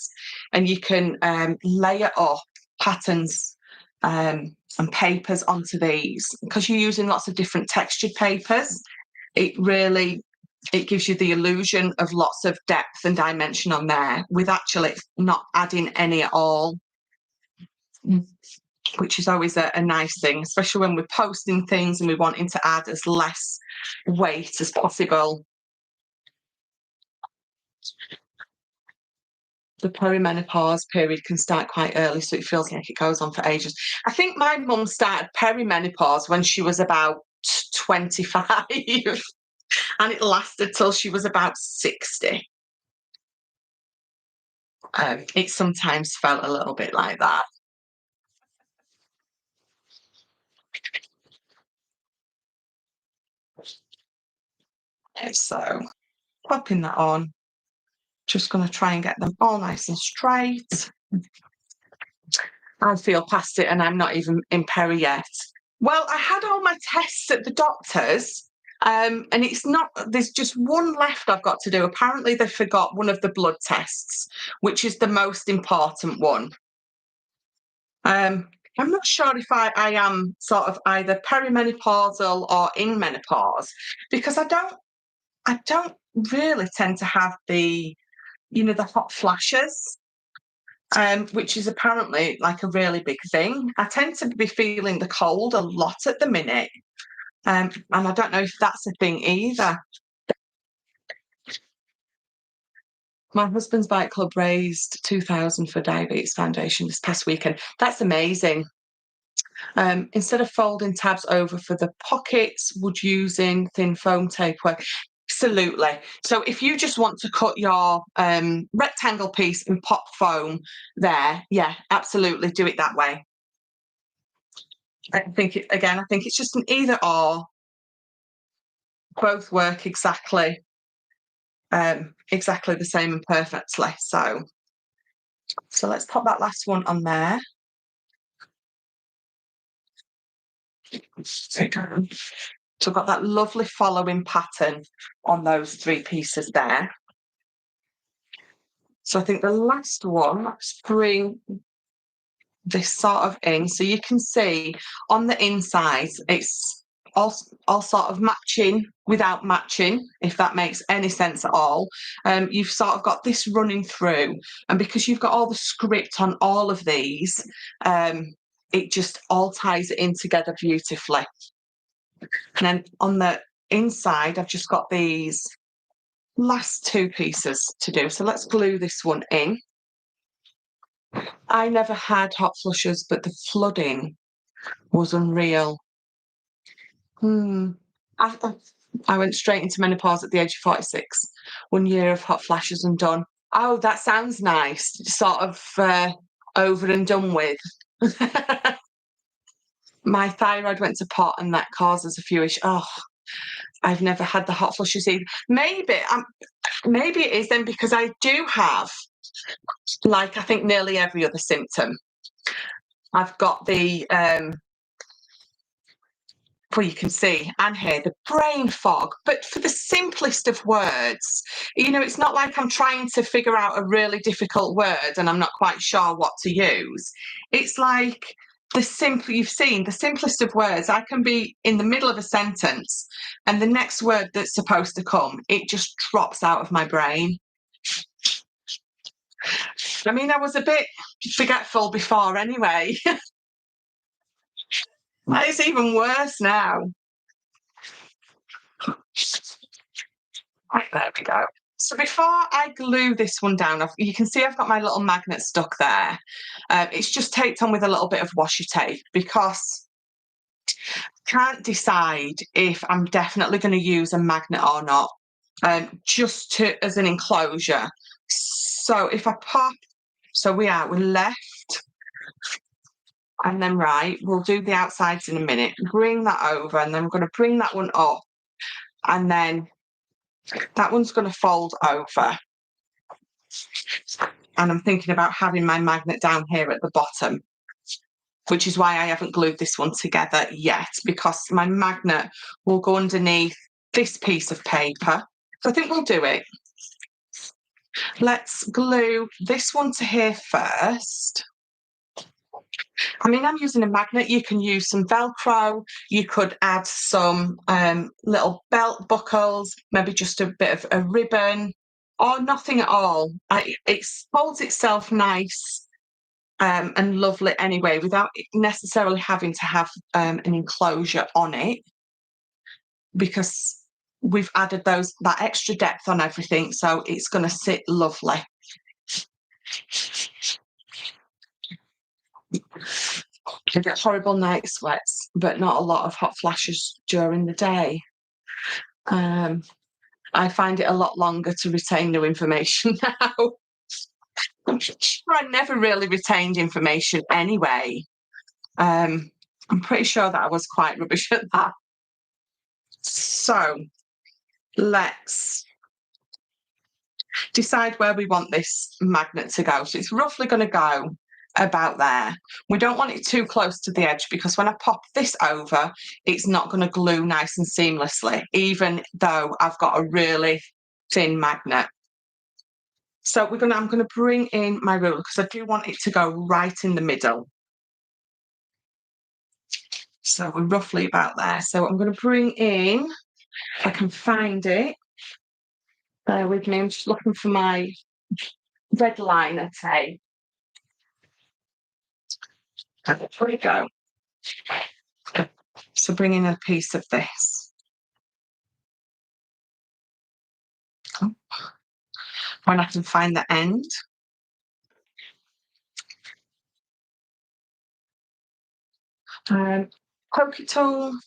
and you can layer up patterns and papers onto these. Because you're using lots of different textured papers, it gives you the illusion of lots of depth and dimension on there with actually not adding any at all, which is always a nice thing, especially when we're posting things and we're wanting to add as less weight as possible. The perimenopause period can start quite early, so it feels like it goes on for ages. I think my mum started perimenopause when she was about 25. and it lasted till she was about 60. It sometimes felt a little bit like that. So popping that on, just going to try and get them all nice and straight. I feel past it and I'm not even in peri yet. Well, I had all my tests at the doctor's, and it's not, there's just one left I've got to do. Apparently they forgot one of the blood tests, which is the most important one. I'm not sure if I am sort of either perimenopausal or in menopause, because I don't really tend to have the hot flashes, which is apparently like a really big thing. I tend to be feeling the cold a lot at the minute, and I don't know if that's a thing either. My husband's bike club raised 2,000 for Diabetes Foundation this past weekend. That's amazing. Instead of folding tabs over for the pockets, would using thin foam tape work? Absolutely. So if you just want to cut your rectangle piece and pop foam there, yeah, absolutely do it that way. I think it's just an either or. Both work exactly the same and perfectly. So let's pop that last one on there. So I've got that lovely following pattern on those 3 pieces there. So I think the last one, let's bring this sort of in. So you can see on the inside, it's all sort of matching without matching, if that makes any sense at all. You've sort of got this running through, and because you've got all the script on all of these, it just all ties it in together beautifully. And then on the inside, I've just got these last 2 pieces to do. So let's glue this one in. I never had hot flushes, but the flooding was unreal. I went straight into menopause at the age of 46. 1 year of hot flashes and done. Oh, that sounds nice. Sort of over and done with. My thyroid went to pot and that causes a few issues. Oh, I've never had the hot flushes either. Maybe it is then because I do have, like, I think nearly every other symptom. I've got the well, you can see and hear the brain fog, but for the simplest of words, it's not like I'm trying to figure out a really difficult word and I'm not quite sure what to use. It's like the simplest of words. I can be in the middle of a sentence and the next word that's supposed to come, it just drops out of my brain. I mean, I was a bit forgetful before anyway. It's even worse now. Right, there we go. So before I glue this one down, you can see I've got my little magnet stuck there. It's just taped on with a little bit of washi tape because I can't decide if I'm definitely going to use a magnet or not, just as an enclosure. So if I pop, we're left and then right, we'll do the outsides in a minute, bring that over, and then I'm going to bring that one up, and then that one's going to fold over. And I'm thinking about having my magnet down here at the bottom, which is why I haven't glued this one together yet, because my magnet will go underneath this piece of paper. So I think we'll do it. Let's glue this one to here first. I mean, I'm using a magnet. You can use some Velcro. You could add some little belt buckles, maybe just a bit of a ribbon, or nothing at all. It holds itself nice and lovely anyway, without necessarily having to have an enclosure on it, because we've added that extra depth on everything, so it's going to sit lovely. I get horrible night sweats, but not a lot of hot flashes during the day. I find it a lot longer to retain new information now. I'm sure I never really retained information anyway. I'm pretty sure that I was quite rubbish at that. So let's decide where we want this magnet to go. So it's roughly going to go about there. We don't want it too close to the edge because when I pop this over, it's not going to glue nice and seamlessly, even though I've got a really thin magnet. So I'm going to bring in my ruler because I do want it to go right in the middle. So we're roughly about there. So I'm going to bring in, if I can find it. Bear with me, I'm just looking for my red liner tape. There we go. So bring in a piece of this. When I can find the end. Pokey tool.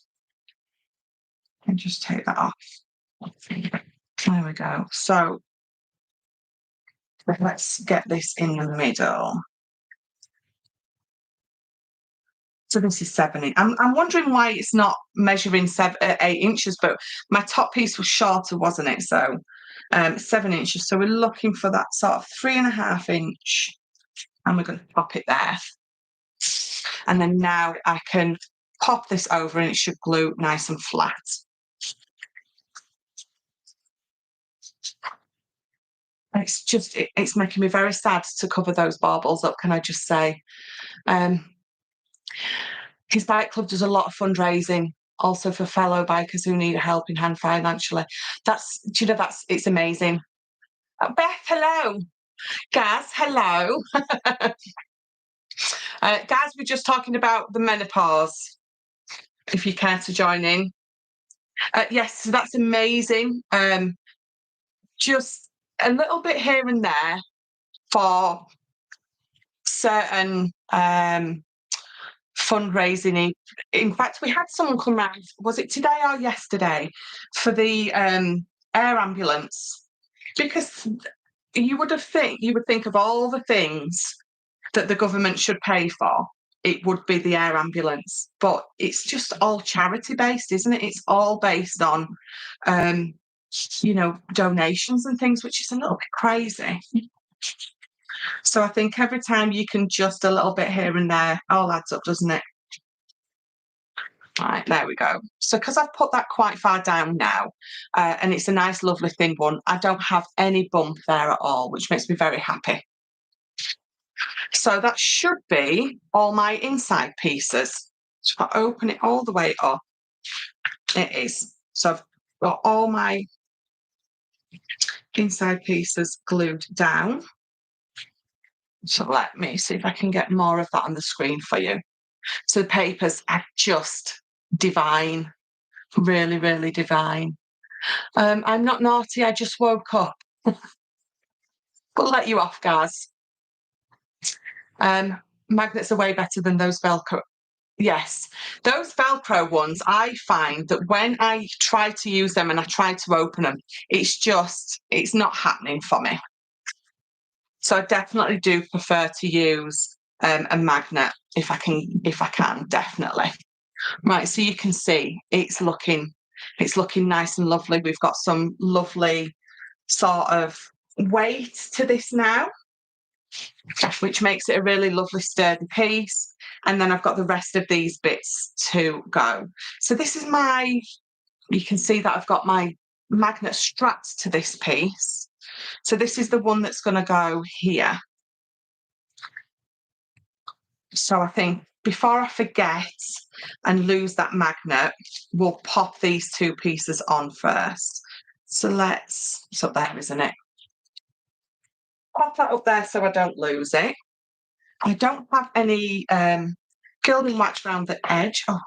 And just take that off. There we go. So let's get this in the middle. So this is 7 inches. I'm wondering why it's not measuring 8 inches, but my top piece was shorter, wasn't it? So 7 inches. So we're looking for that sort of 3.5 inch, and we're going to pop it there. And then now I can pop this over and it should glue nice and flat. It's making me very sad to cover those baubles up, can I just say. His bike club does a lot of fundraising also for fellow bikers who need a helping hand financially. It's amazing. Beth, hello. Gaz, hello. Gaz, we're just talking about the menopause, if you care to join in. Yes, so that's amazing. Just a little bit here and there for certain fundraising. In fact, we had someone come round, was it today or yesterday, for the air ambulance, because you would think of all the things that the government should pay for, it would be the air ambulance, but it's just all charity based, isn't it? It's all based on donations and things, which is a little bit crazy. So I think every time you can just a little bit here and there, all adds up, doesn't it? Right, there we go. So because I've put that quite far down now, and it's a nice, lovely thin one, I don't have any bump there at all, which makes me very happy. So that should be all my inside pieces. So if I open it all the way up, it is. So I've got all my inside pieces glued down. So let me see if I can get more of that on the screen for you. So the papers are just divine, really, really divine. I'm not naughty, I just woke up. We'll let you off, guys. Magnets are way better than those Velcro. Yes, those Velcro ones, I find that when I try to use them and I try to open them, it's not happening for me. So I definitely do prefer to use a magnet if I can, definitely. Right, so you can see it's looking nice and lovely. We've got some lovely sort of weight to this now, which makes it a really lovely sturdy piece. And then I've got the rest of these bits to go. So this is you can see that I've got my magnet strapped to this piece. So this is the one that's going to go here. So I think before I forget and lose that magnet, we'll pop these 2 pieces on first. So it's up there, isn't it? Pop that up there so I don't lose it. I don't have any gilding wax around the edge. Oh,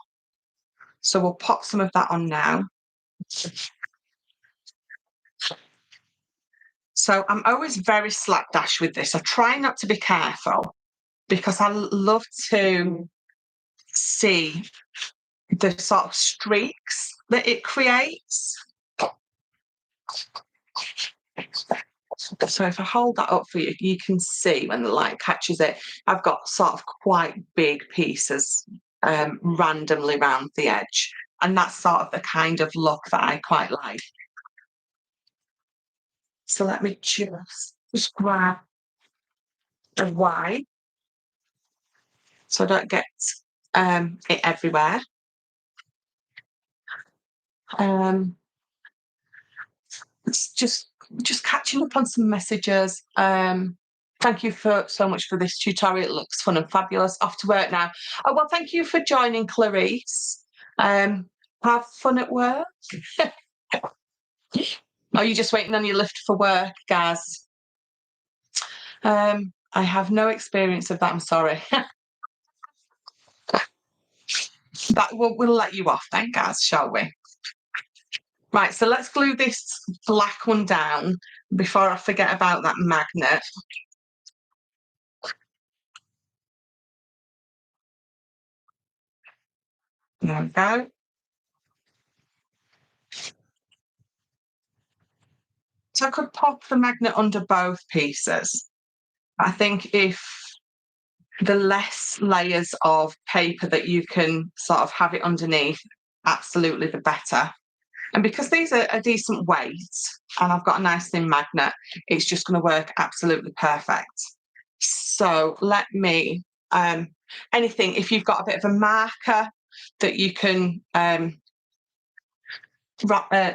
so we'll pop some of that on now. So I'm always very slapdash with this. I try not to be careful because I love to see the sort of streaks that it creates. So if I hold that up for you, you can see when the light catches it, I've got sort of quite big pieces randomly round the edge. And that's sort of the kind of look that I quite like. So let me just grab the white so I don't get it everywhere. It's just catching up on some messages. Thank you so much for this tutorial. It looks fun and fabulous. Off to work now. Oh, well, thank you for joining, Clarice. Have fun at work. Are you just waiting on your lift for work, Gaz? I have no experience of that, I'm sorry. But we'll let you off then, Gaz, shall we? Right, so let's glue this black one down before I forget about that magnet. There we go. So I could pop the magnet under both pieces. I think if the less layers of paper that you can sort of have it underneath, absolutely the better. And because these are a decent weight and I've got a nice thin magnet, it's just going to work absolutely perfect. So let me, anything, if you've got a bit of a marker that you can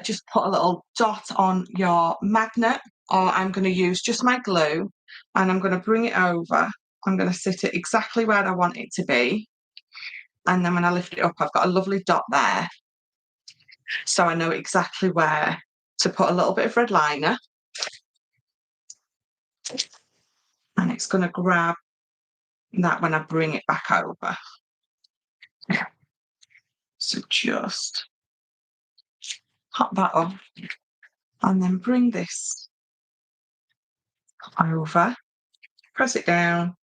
just put a little dot on your magnet, or I'm going to use just my glue and I'm going to bring it over. I'm going to sit it exactly where I want it to be. And then when I lift it up, I've got a lovely dot there. So I know exactly where to put a little bit of red liner. And it's going to grab that when I bring it back over. So just pop that up and then bring this over, press it down,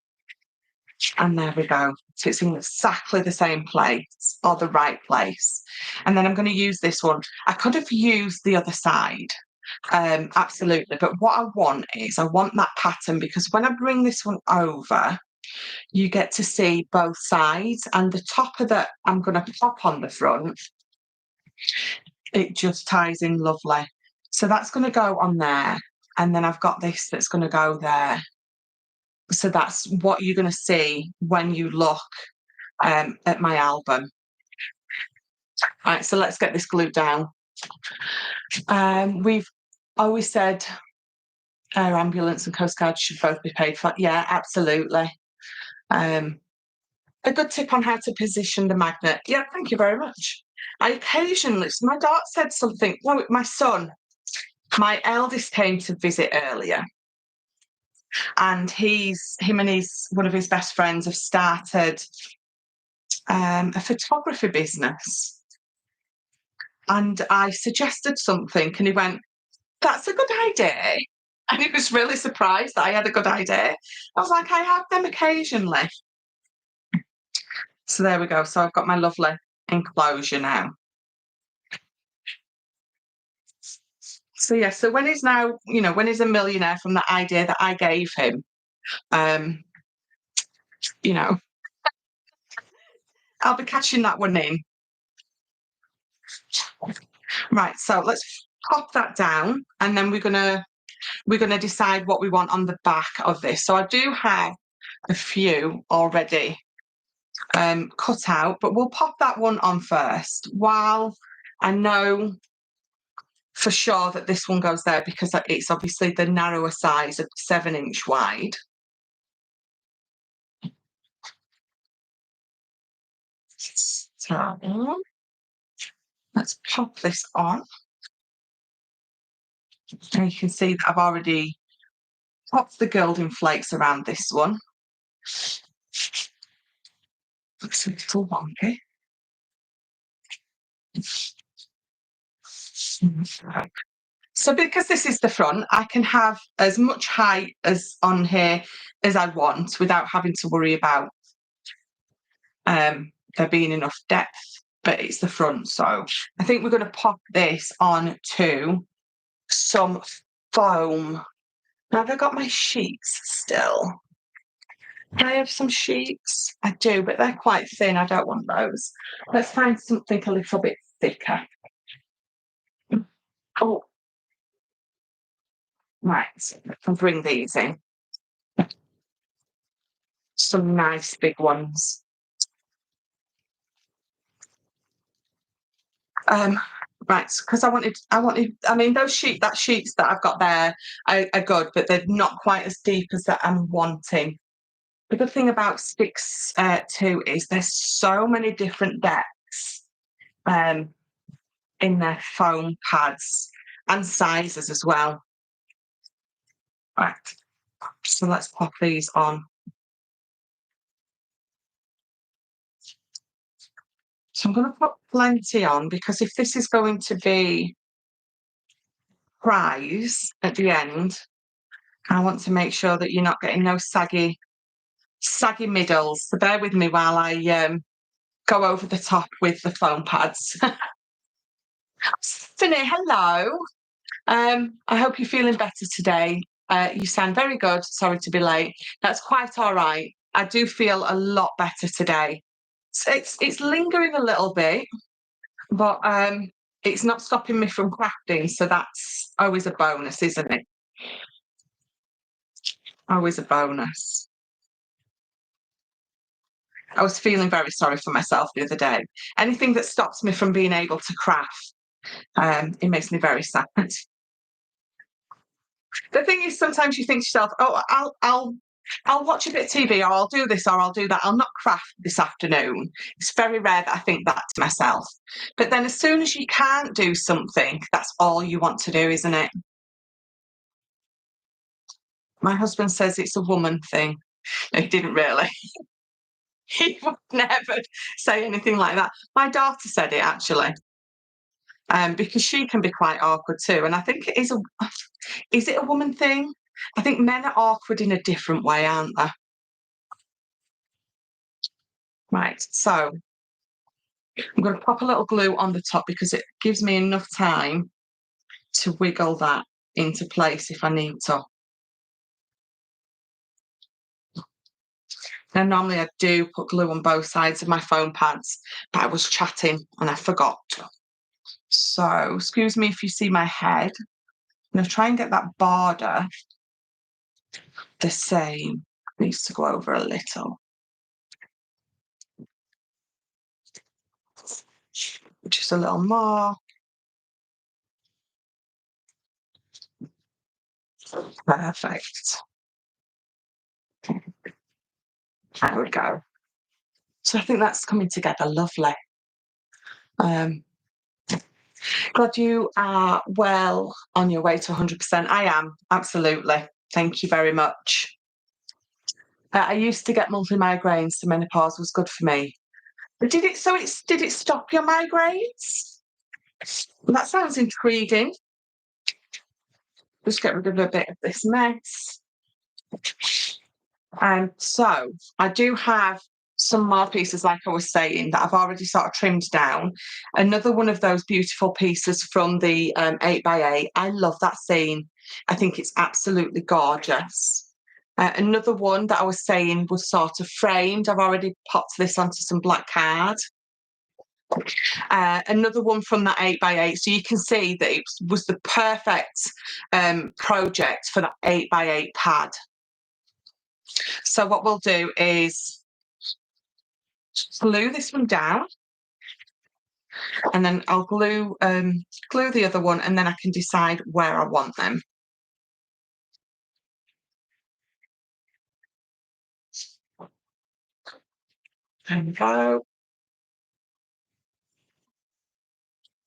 and there we go. So it's in exactly the same place or the right place. And then I'm going to use this one. I could have used the other side, absolutely. But what I want is I want that pattern because when I bring this one over, you get to see both sides and the top of that I'm going to pop on the front. It just ties in lovely. So that's going to go on there. And then I've got this that's going to go there. So that's what you're going to see when you look at my album. All right, so let's get this glued down. We've always said air ambulance and Coast Guard should both be paid for. Yeah, absolutely. A good tip on how to position the magnet. Yeah, thank you very much. I occasionally, my daughter said something, no, my son, my eldest came to visit earlier. And him and one of his best friends have started a photography business. And I suggested something and he went, that's a good idea. And he was really surprised that I had a good idea. I was like, I have them occasionally. So there we go. So I've got my lovely enclosure now. So yeah, so when he's now, when he's a millionaire from the idea that I gave him, I'll be catching that one in. Right, so let's pop that down and then we're gonna decide what we want on the back of this. So I do have a few already cut out, but we'll pop that one on first while I know for sure that this one goes there because it's obviously the narrower size of 7-inch wide. So let's pop this on. And you can see that I've already popped the gilding flakes around this one. Looks a little wonky. So because this is the front, I can have as much height as on here as I want without having to worry about there being enough depth, but it's the front. So I think we're going to pop this on to some foam. Now, have I got my sheets still? Do I have some sheets? I do, but they're quite thin. I don't want those. Let's find something a little bit thicker. Oh, right. I'll bring these in. Some nice big ones. Right, because I mean, those sheets that I've got there are good, but they're not quite as deep as that I'm wanting. The good thing about sticks too is there's so many different depths in their foam pads and sizes as well. Right, so let's pop these on. So I'm going to put plenty on because if this is going to be prize at the end, I want to make sure that you're not getting no saggy middles. So bear with me while I go over the top with the foam pads. Stephanie, hello. I hope you're feeling better today. You sound very good. Sorry to be late. That's quite all right. I do feel a lot better today. So it's lingering a little bit, but it's not stopping me from crafting. So that's always a bonus, isn't it? Always a bonus. I was feeling very sorry for myself the other day. Anything that stops me from being able to craft, it makes me very sad. The thing is, sometimes you think to yourself, "Oh, I'll watch a bit of TV, or I'll do this, or I'll do that. I'll not craft this afternoon." It's very rare that I think that to myself. But then, as soon as you can't do something, that's all you want to do, isn't it? My husband says it's a woman thing. He didn't really. He would never say anything like that. My daughter said it actually, because she can be quite awkward too. And I think it is it a woman thing? I think men are awkward in a different way, aren't they? Right, so I'm going to pop a little glue on the top because it gives me enough time to wiggle that into place if I need to. Now, normally I do put glue on both sides of my foam pads, but I was chatting and I forgot. So, excuse me if you see my head. I'm going to try and get that border the same. It needs to go over a little. Just a little more. Perfect. There we go. So I think that's coming together lovely. Glad you are well on your way to 100%. I am, absolutely. Thank you very much. I used to get monthly migraines, so menopause was good for me. But did it stop your migraines? That sounds intriguing. Just get rid of a bit of this mess. So I do have some more pieces, like I was saying, that I've already sort of trimmed down. Another one of those beautiful pieces from the 8x8. I love that scene. I think it's absolutely gorgeous. Another one that I was saying was sort of framed. I've already popped this onto some black card. Another one from that 8x8. So you can see that it was the perfect project for that 8x8 pad. So what we'll do is glue this one down, and then I'll glue the other one, and then I can decide where I want them. There we go.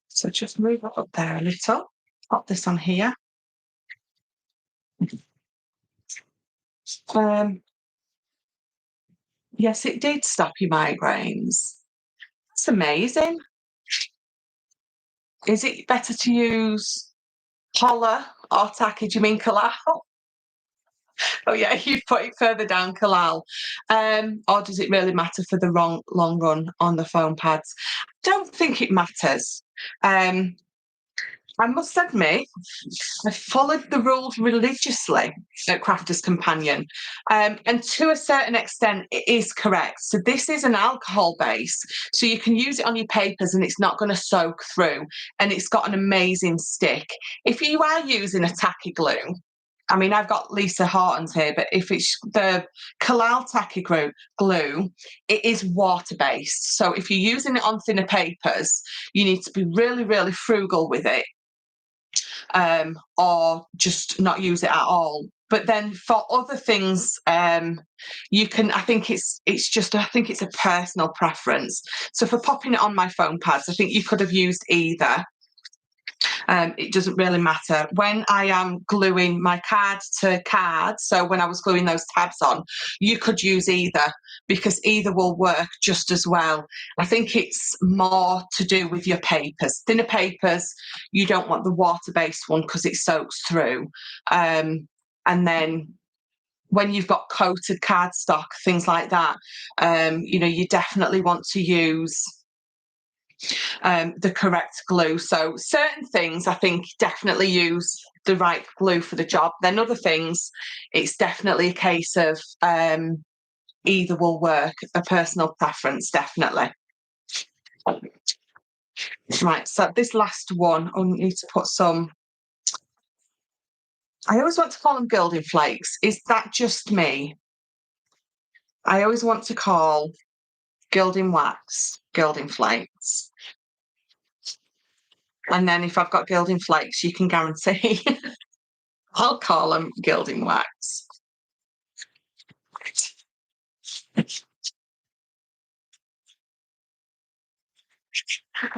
So just move it up there a little. Pop this on here. Yes, it did stop your migraines. That's amazing. Is it better to use Holla or Tacky? Do you mean Kalal? Oh yeah, you put it further down, Kalal. Or does it really matter for the long run on the foam pads? Don't think it matters. I must admit, I followed the rules religiously at Crafter's Companion. And to a certain extent, it is correct. So this is an alcohol base. So you can use it on your papers and it's not going to soak through. And it's got an amazing stick. If you are using a tacky glue, I mean, I've got Lisa Horton's here, but if it's the Kalal tacky glue, it is water-based. So if you're using it on thinner papers, you need to be really, really frugal with it, or just not use it at all. But then for other things, you can. I think it's just. I think it's a personal preference. So for popping it on my foam pads, I think you could have used either. It doesn't really matter. When I am gluing my card to card, so when I was gluing those tabs on, you could use either, because either will work just as well. I think it's more to do with your papers. Thinner papers, you don't want the water-based one because it soaks through. And then when you've got coated cardstock, things like that, you definitely want to use the correct glue. So certain things, I think, definitely use the right glue for the job. Then other things, it's definitely a case of either will work, a personal preference, definitely. Right, so this last one, I need to put some, I always want to call them gilding flakes. Is that just me? I always want to call gilding wax gilding flakes. And then if I've got gilding flakes, you can guarantee I'll call them gilding wax.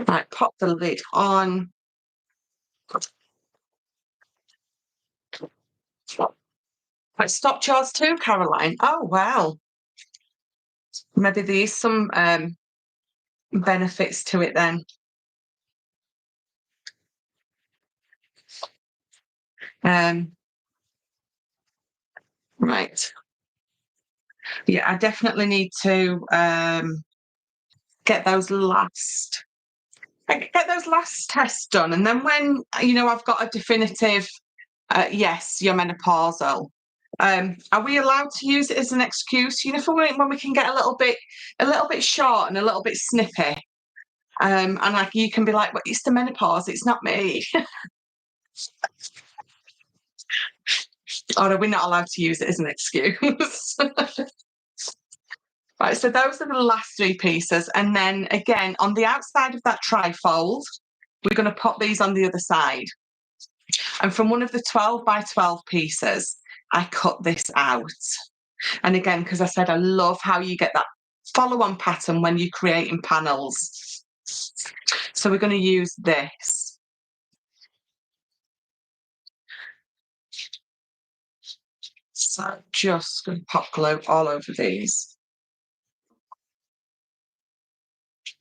Right, pop the lid on. Right, stop yours too, Caroline. Oh, well. Maybe there's some benefits to it then. Right. Yeah, I definitely need to get those last tests done, and then when I've got a definitive yes, you're menopausal. Are we allowed to use it as an excuse? For when we can get a little bit short and a little bit snippy, and like you can be like, "Well, it's the menopause. It's not me." Or are we not allowed to use it as an excuse? Right, so those are the last three pieces. And then again, on the outside of that trifold, we're going to pop these on the other side. And from one of the 12 by 12 pieces, I cut this out. And again, because I said I love how you get that follow-on pattern when you're creating panels. So we're going to use this. So just going to pop glue all over these.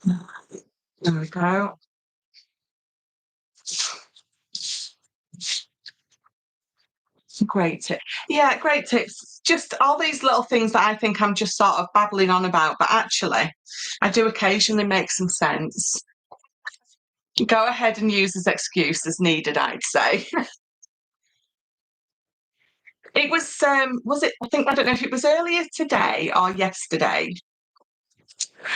There we go. Great tip. Yeah, great tips. Just all these little things that I think I'm just sort of babbling on about, but actually I do occasionally make some sense. Go ahead and use as excuse as needed, I'd say. It was it, I don't know if it was earlier today or yesterday.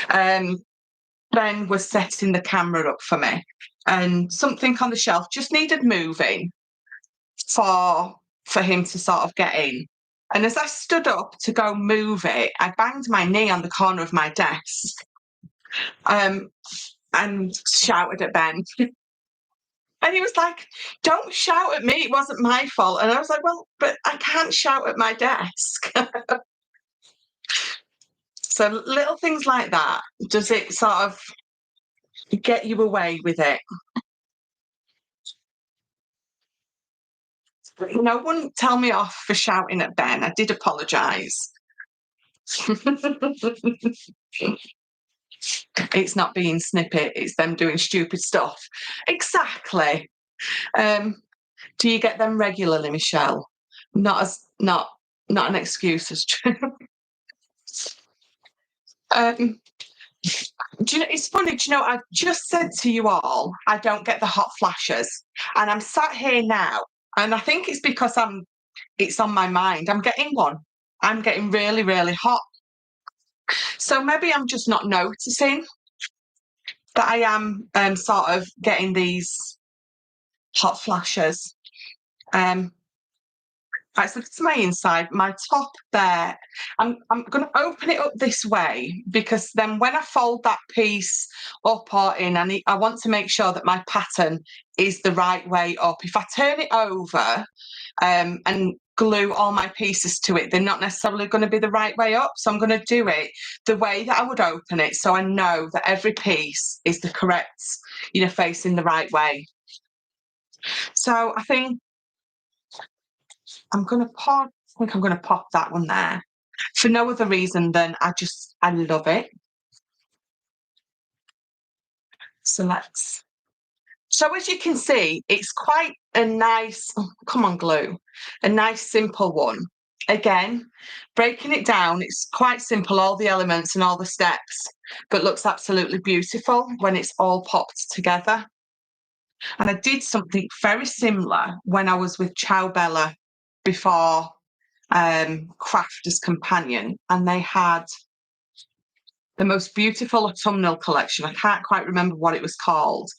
Ben was setting the camera up for me, and something on the shelf just needed moving for him to sort of get in. And as I stood up to go move it, I banged my knee on the corner of my desk, and shouted at Ben. And he was like, "Don't shout at me, it wasn't my fault." And I was like, "Well, but I can't shout at my desk." So little things like that, does it sort of get you away with it? Wouldn't tell me off for shouting at Ben. I did apologise. It's not being snippy, it's them doing stupid stuff. Exactly. Do you get them regularly, Michelle? Not an excuse as true. Do you know, it's funny, do you know, I've just said to you all, I don't get the hot flashes. And I'm sat here now, and I think it's because it's on my mind. I'm getting one. I'm getting really, really hot. So maybe I'm just not noticing that I am sort of getting these hot flashes. Right, so this is my inside, my top there. I'm going to open it up this way because then when I fold that piece up or in, I want to make sure that my pattern is the right way up. If I turn it over and glue all my pieces to it, they're not necessarily going to be the right way up. So I'm going to do it the way that I would open it, so I know that every piece is the correct, facing the right way. So I think I'm going to pop that one there for no other reason than I love it. So as you can see, it's quite a nice, come on glue, a nice simple one. Again, breaking it down, it's quite simple, all the elements and all the steps, but looks absolutely beautiful when it's all popped together. And I did something very similar when I was with Ciao Bella before Crafter's Companion, and they had the most beautiful autumnal collection. I can't quite remember what it was called.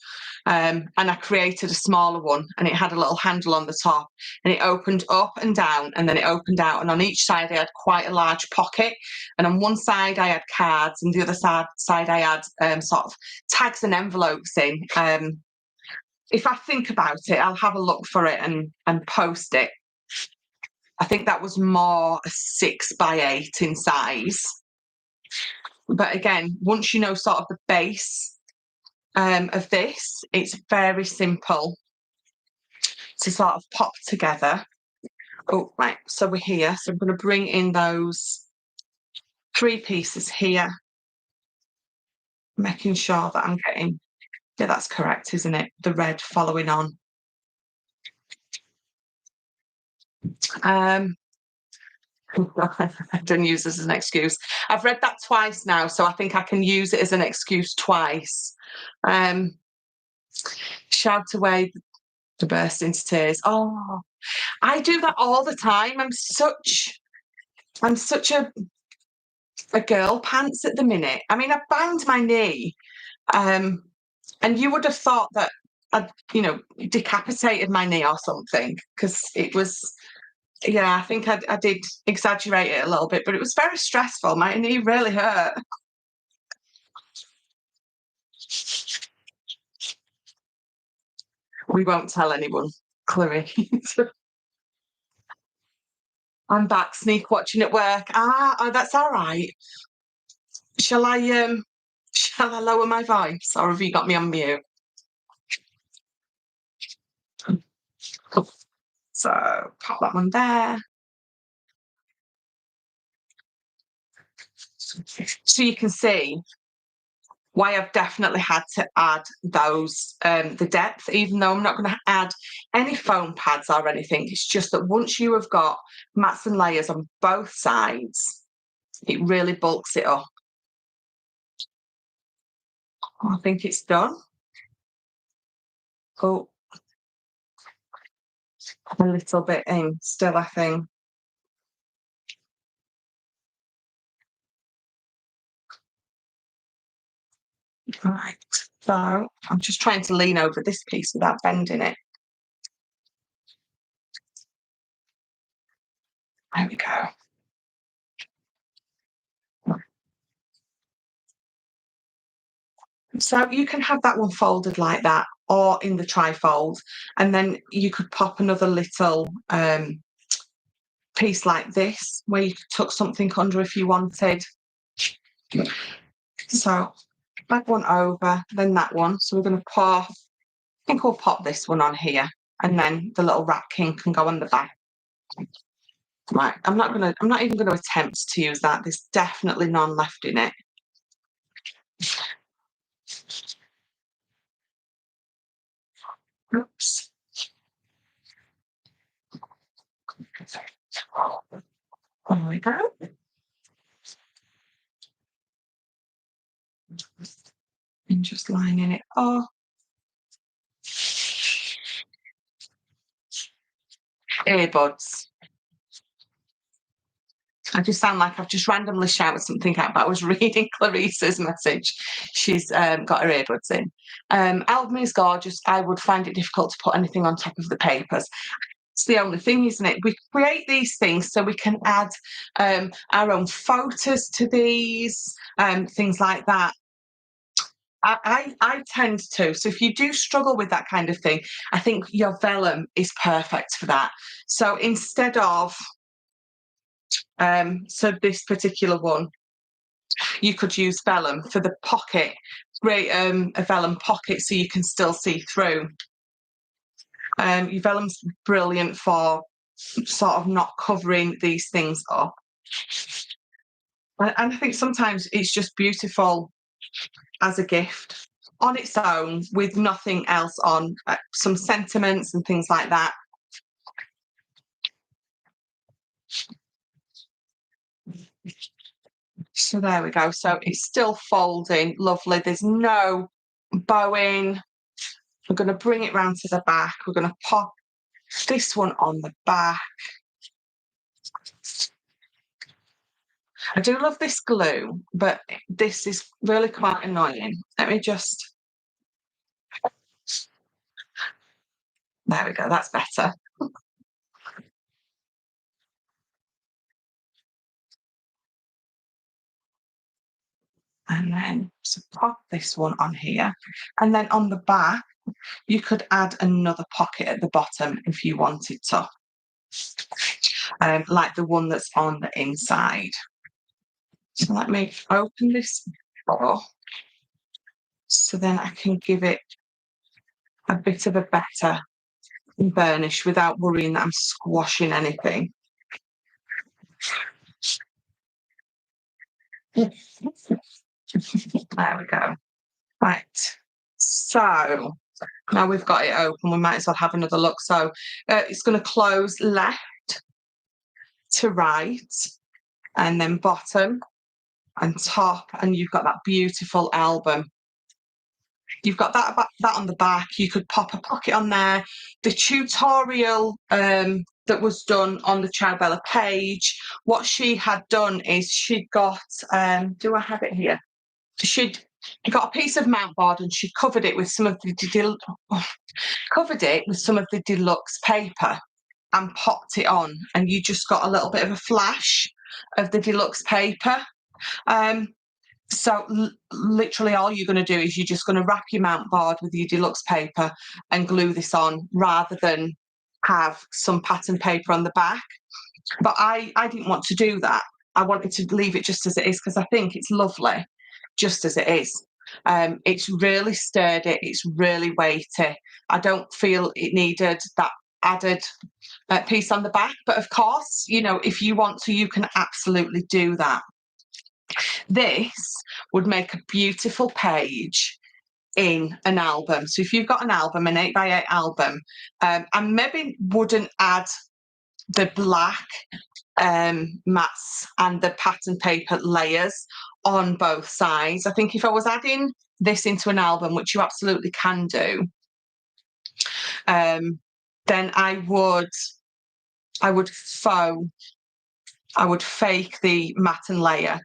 And I created a smaller one, and it had a little handle on the top, and it opened up and down, and then it opened out. And on each side, I had quite a large pocket. And on one side, I had cards, and the other side I had sort of tags and envelopes in. If I think about it, I'll have a look for it and post it. I think that was more a 6x8 in size. But again, once you know sort of the base of this, it's very simple to sort of pop together. Oh, right, so we're here. So I'm going to bring in those 3 pieces here, making sure that I'm getting, yeah, that's correct, isn't it? The red following on. I don't use this as an excuse. I've read that twice now, so I think I can use it as an excuse twice. Shout away to burst into tears. Oh, I do that all the time. I'm such a girl pants at the minute. I mean, I banged my knee, and you would have thought that I'd, decapitated my knee or something, because it was, yeah, I think I did exaggerate it a little bit, but it was very stressful. My knee really hurt. We won't tell anyone, Chloe. I'm back sneak watching at work. Oh, that's all right. Shall I lower my voice, or have you got me on mute? So pop that one there. So you can see why I've definitely had to add those, the depth, even though I'm not going to add any foam pads or anything. It's just that once you have got mats and layers on both sides, it really bulks it up. I think it's done. Oh, a little bit in still, I think. Right, so I'm just trying to lean over this piece without bending it. There we go. So you can have that one folded like that, or in the trifold, and then you could pop another little piece like this, where you could tuck something under if you wanted. So that one over, then that one. So we're going to pop, I think we'll pop this one on here, and then the little rat king can go on the back. Right, I'm not even going to attempt to use that. There's definitely none left in it. Oops. There we go. And just lining it up. Earbuds. I just sound like I've just randomly shouted something out, but I was reading Clarice's message. She's got her earbuds in. Album is gorgeous. I would find it difficult to put anything on top of the papers. It's the only thing, isn't it? We create these things so we can add our own photos to these, things like that. I tend to. So if you do struggle with that kind of thing, I think your vellum is perfect for that. So instead of so this particular one, you could use vellum for the pocket. Create a vellum pocket so you can still see through. Your vellum's brilliant for sort of not covering these things up. And I think sometimes it's just beautiful as a gift on its own with nothing else on, some sentiments and things like that. So there we go. So it's still folding, lovely. There's no bowing. We're going to bring it round to the back. We're going to pop this one on the back. I do love this glue, but this is really quite annoying. Let me just... There we go, that's better. And then so pop this one on here. And then on the back, you could add another pocket at the bottom if you wanted to, like the one that's on the inside. So let me open this door so then I can give it a bit of a better burnish without worrying that I'm squashing anything. There we go. Right. So now we've got it open, we might as well have another look. So it's going to close left to right and then bottom and top, and you've got that beautiful album. You've got that on the back. You could pop a pocket on there. The tutorial that was done on the Ciao page, what she had done is she'd got, do I have it here? She'd got a piece of mount board and she covered it with some of the deluxe paper and popped it on, and you just got a little bit of a flash of the deluxe paper. So literally all you're going to do is you're just going to wrap your mount board with your deluxe paper and glue this on rather than have some pattern paper on the back. But I didn't want to do that. I wanted to leave it just as it is because I think it's lovely just as it is. It's really sturdy, it's really weighty. I don't feel it needed that added piece on the back, but of course, you know, if you want to, you can absolutely do that. This would make a beautiful page in an album. So if you've got an album, an 8x8 album, I maybe wouldn't add the black mats and the pattern paper layers on both sides. I think if I was adding this into an album, which you absolutely can do, then I would fake the mat and layer.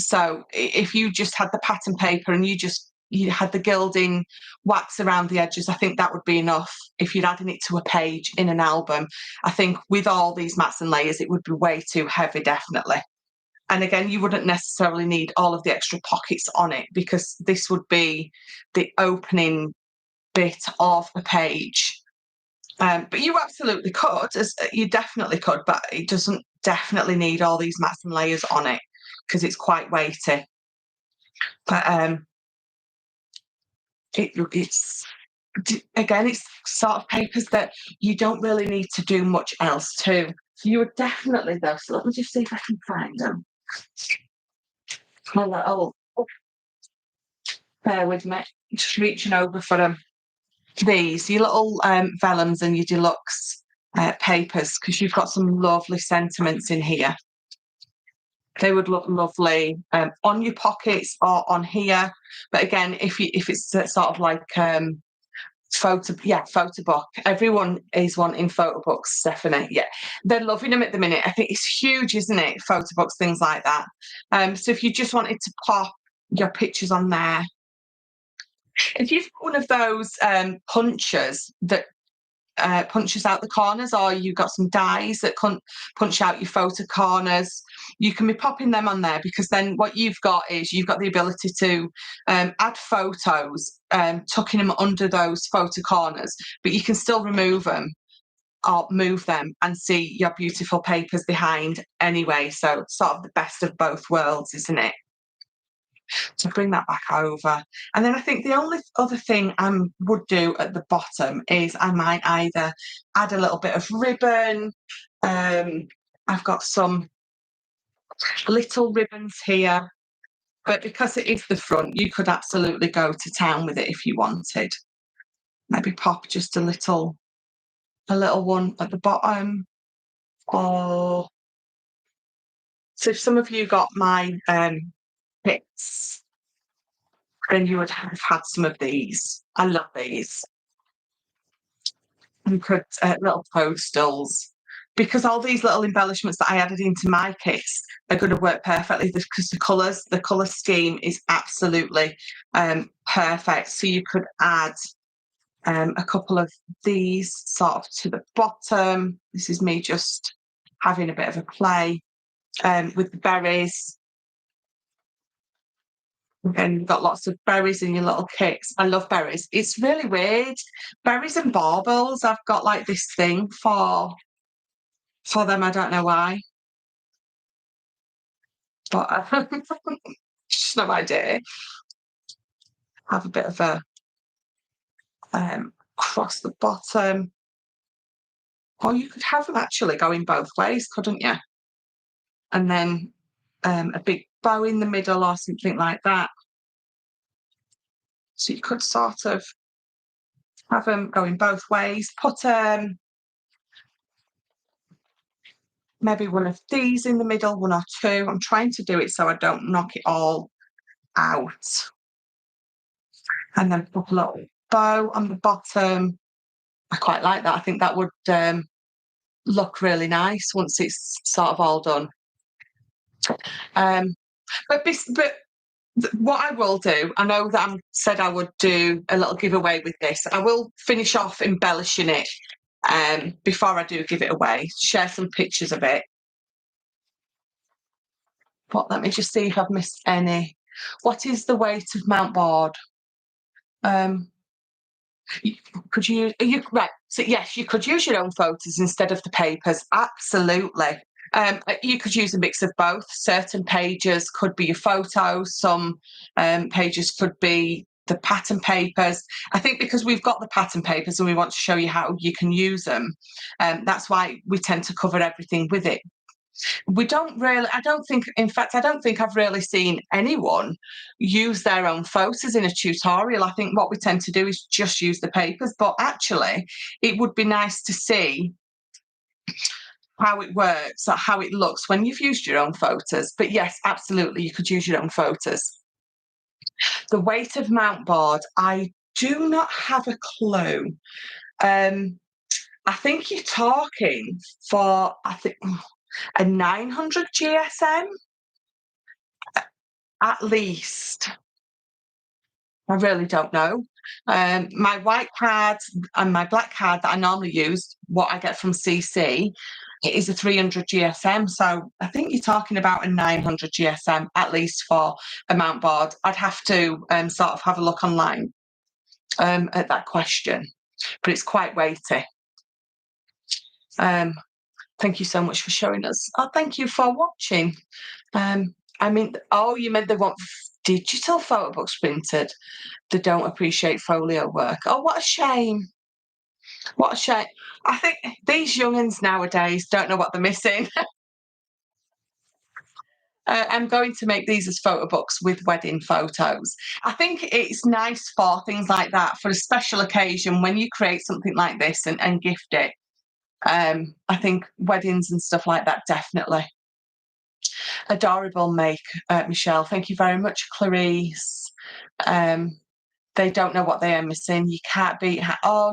So if you just had the pattern paper and you had the gilding wax around the edges, I think that would be enough. If you're adding it to a page in an album, I think with all these mats and layers, it would be way too heavy, definitely. And again, you wouldn't necessarily need all of the extra pockets on it because this would be the opening bit of a page. But you absolutely could, you definitely could, but it doesn't definitely need all these mats and layers on it because it's quite weighty. But it's sort of papers that you don't really need to do much else to. So you would definitely, though, so let me just see if I can find them. Bear with me, just reaching over for them. These, your little vellums and your deluxe papers, because you've got some lovely sentiments in here. They would look lovely on your pockets or on here. But again, if it's sort of like photo book. Everyone is wanting photo books, Stephanie. Yeah, they're loving them at the minute. I think it's huge, isn't it? Photo books, things like that. So if you just wanted to pop your pictures on there, if you've got one of those punchers that punches out the corners, or you've got some dies that punch out your photo corners, you can be popping them on there, because then what you've got is you've got the ability to add photos, tucking them under those photo corners, but you can still remove them or move them and see your beautiful papers behind anyway. So sort of the best of both worlds, isn't it? So bring that back over. And then I think the only other thing I would do at the bottom is I might either add a little bit of ribbon. I've got some little ribbons here, but because it is the front, you could absolutely go to town with it if you wanted. Maybe pop just a little one at the bottom. Or so if some of you got my kits, then you would have had some of these. I love these. You could little postals, because all these little embellishments that I added into my kits are going to work perfectly, because the colour scheme is absolutely perfect. So you could add a couple of these sort of to the bottom. This is me just having a bit of a play with the berries. Again, you've got lots of berries in your little kits. I love berries. It's really weird. Berries and baubles, I've got like this thing for them. I don't know why. But just no idea. Have a bit of a across the bottom. Or you could have them actually going both ways, couldn't you? And then a big bow in the middle or something like that. So you could sort of have them going both ways. Put maybe one of these in the middle, one or two. I'm trying to do it so I don't knock it all out. And then put a little bow on the bottom. I quite like that. I think that would look really nice once it's sort of all done. But what I will do, I know that I said I would do a little giveaway with this. I will finish off embellishing it before I do give it away, share some pictures of it. But let me just see if I've missed any. What is the weight of mount board? Could you right? So yes, you could use your own photos instead of the papers. Absolutely. You could use a mix of both. Certain pages could be your photos. Some pages could be the pattern papers. I think because we've got the pattern papers and we want to show you how you can use them, that's why we tend to cover everything with it. We don't really, I don't think I've really seen anyone use their own photos in a tutorial. I think what we tend to do is just use the papers, but actually it would be nice to see how it works, or how it looks when you've used your own photos. But yes, absolutely, you could use your own photos. The weight of mount board, I do not have a clue. I think you're talking for, a 900 GSM at least. I really don't know. My white card and my black card that I normally use, what I get from CC, it is a 300 GSM. So I think you're talking about a 900 GSM at least for a mount board. I'd have to sort of have a look online at that question, but it's quite weighty. Thank you so much for showing us. Oh, thank you for watching. I mean, oh, you meant they want digital photo books printed. They don't appreciate folio work. Oh, what a shame. What a shame. I think these young'uns nowadays don't know what they're missing. I'm going to make these as photo books with wedding photos. I think it's nice for things like that, for a special occasion when you create something like this and gift it. I think weddings and stuff like that, definitely. Adorable make, Michelle. Thank you very much, Clarice. They don't know what they are missing. You can't beat,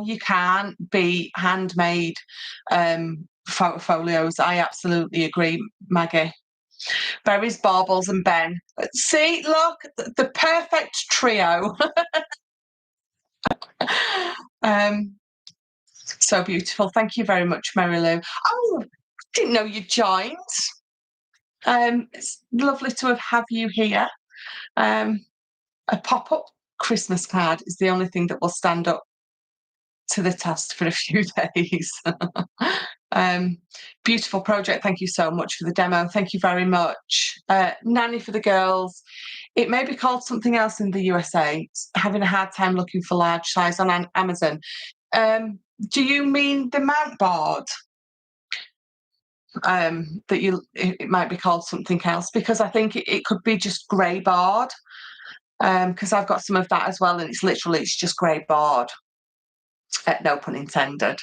you can't beat handmade folios. I absolutely agree, Maggie. Berries, baubles, and Ben. See, look, the perfect trio. So beautiful. Thank you very much, Mary Lou. Oh, didn't know you joined. It's lovely to have you here. A pop-up Christmas card is the only thing that will stand up to the test for a few days. Beautiful project. Thank you so much for the demo. Thank you very much. Nanny for the girls. It may be called something else in the USA. It's having a hard time looking for large size on Amazon. Do you mean the mount board? It might be called something else, because I think it could be just grey board, because I've got some of that as well, and it's just grey board. No pun intended.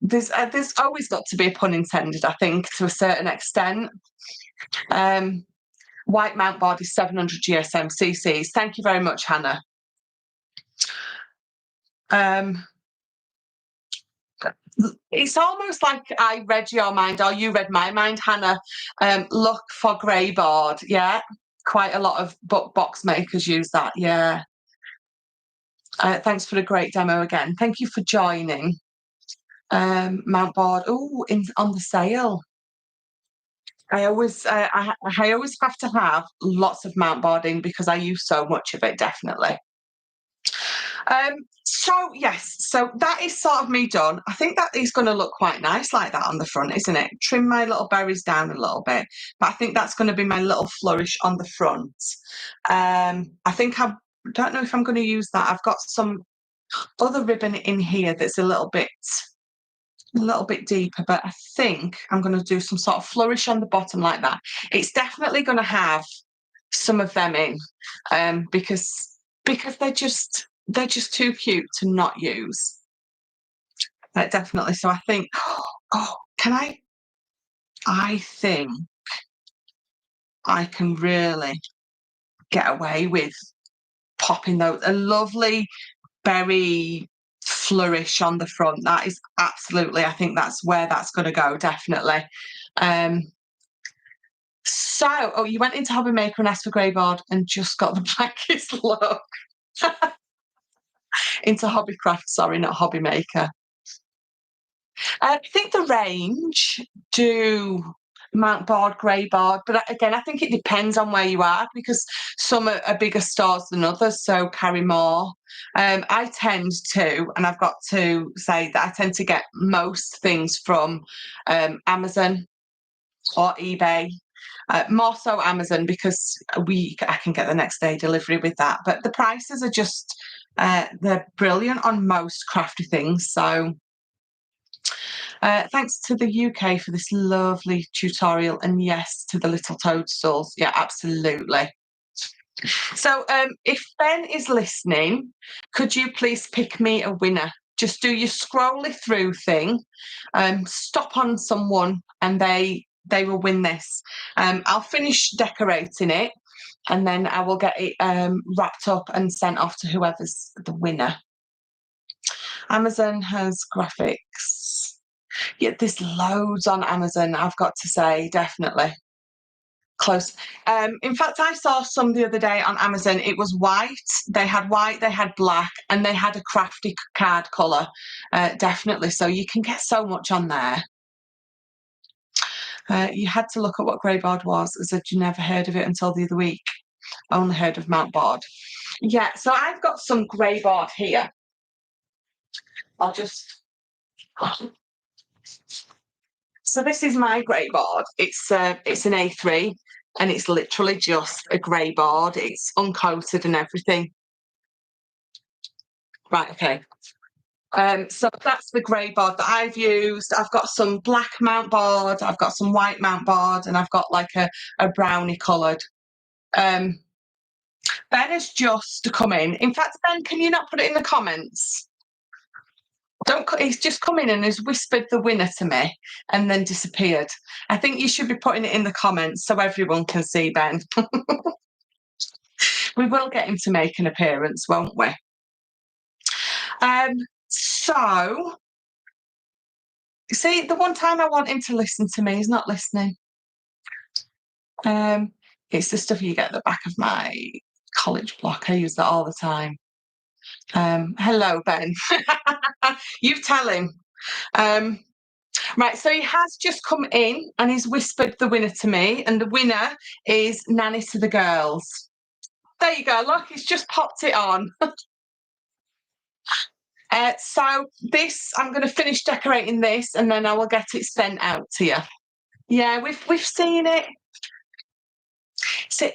There's always got to be a pun intended, I think, to a certain extent. White mount board is 700 GSM cc's. Thank you very much, Hannah. It's almost like I read your mind, or you read my mind, Hannah. Look for grey board. Yeah, quite a lot of box makers use that. Yeah. Thanks for a great demo again. Thank you for joining. Mount board. Oh, on the sale. I always have to have lots of mount boarding because I use so much of it, definitely. So yes, so that is sort of me done. I think that is going to look quite nice like that on the front, isn't it? Trim my little berries down a little bit, but I think that's going to be my little flourish on the front. I don't know if I'm going to use that. I've got some other ribbon in here that's a little bit deeper, but I think I'm going to do some sort of flourish on the bottom like that. It's definitely going to have some of them in, because they're just too cute to not use. Definitely. So I think, I think I can really get away with popping those, a lovely berry flourish on the front. That is absolutely, I think that's where that's going to go, definitely. So, you went into Hobby Maker and asked for grey board and just got the blackest look. Into Hobbycraft, sorry, not Hobby Maker. I think the range do mount board, grey board, but again, I think it depends on where you are, because some are bigger stores than others, so carry more. I tend to, and I've got to say that I tend to get most things from Amazon or eBay. More so Amazon, because I can get the next day delivery with that. But the prices are just, they're brilliant on most crafty things. So thanks to the UK for this lovely tutorial, and yes to the little toadstools. Yeah, absolutely. So if Ben is listening, could you please pick me a winner? Just do your scrolly through thing, stop on someone, and they will win this. I'll finish decorating it, and then I will get it wrapped up and sent off to whoever's the winner. Amazon has graphics. Yeah, there's loads on Amazon, I've got to say, definitely. Close. In fact, I saw some the other day on Amazon. It was white. They had white, they had black, and they had a crafty card colour. Definitely. So you can get so much on there. You had to look at what grey board was, as if you never heard of it until the other week. Only heard of mount board. Yeah, so I've got some grey board here. So this is my grey board. It's an A3, and it's literally just a grey board. It's uncoated and everything. Right, okay. So that's the grey board that I've used. I've got some black mount board, I've got some white mount board, and I've got like a brownie coloured. Ben has just come in. In fact, Ben, can you not put it in the comments? He's just come in and has whispered the winner to me and then disappeared. I think you should be putting it in the comments so everyone can see Ben. We will get him to make an appearance, won't we? So, see, the one time I want him to listen to me, he's not listening. It's the stuff you get at the back of my college block. I use that all the time. Hello, Ben. You tell him. Right, so he has just come in and he's whispered the winner to me, and the winner is Nanny to the Girls. There you go, look, he's just popped it on. So this, I'm going to finish decorating this and then I will get it sent out to you. Yeah, we've seen it. So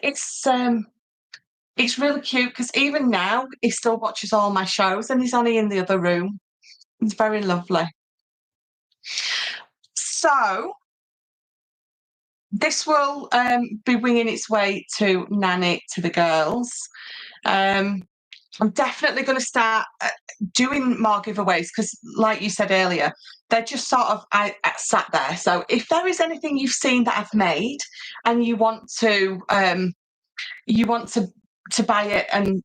it's really cute because even now he still watches all my shows and he's only in the other room. It's very lovely. So this will be winging its way to Nanny to the Girls. I'm definitely going to start doing more giveaways because, like you said earlier, they're just sort of sat there. So if there is anything you've seen that I've made and you want to buy it, and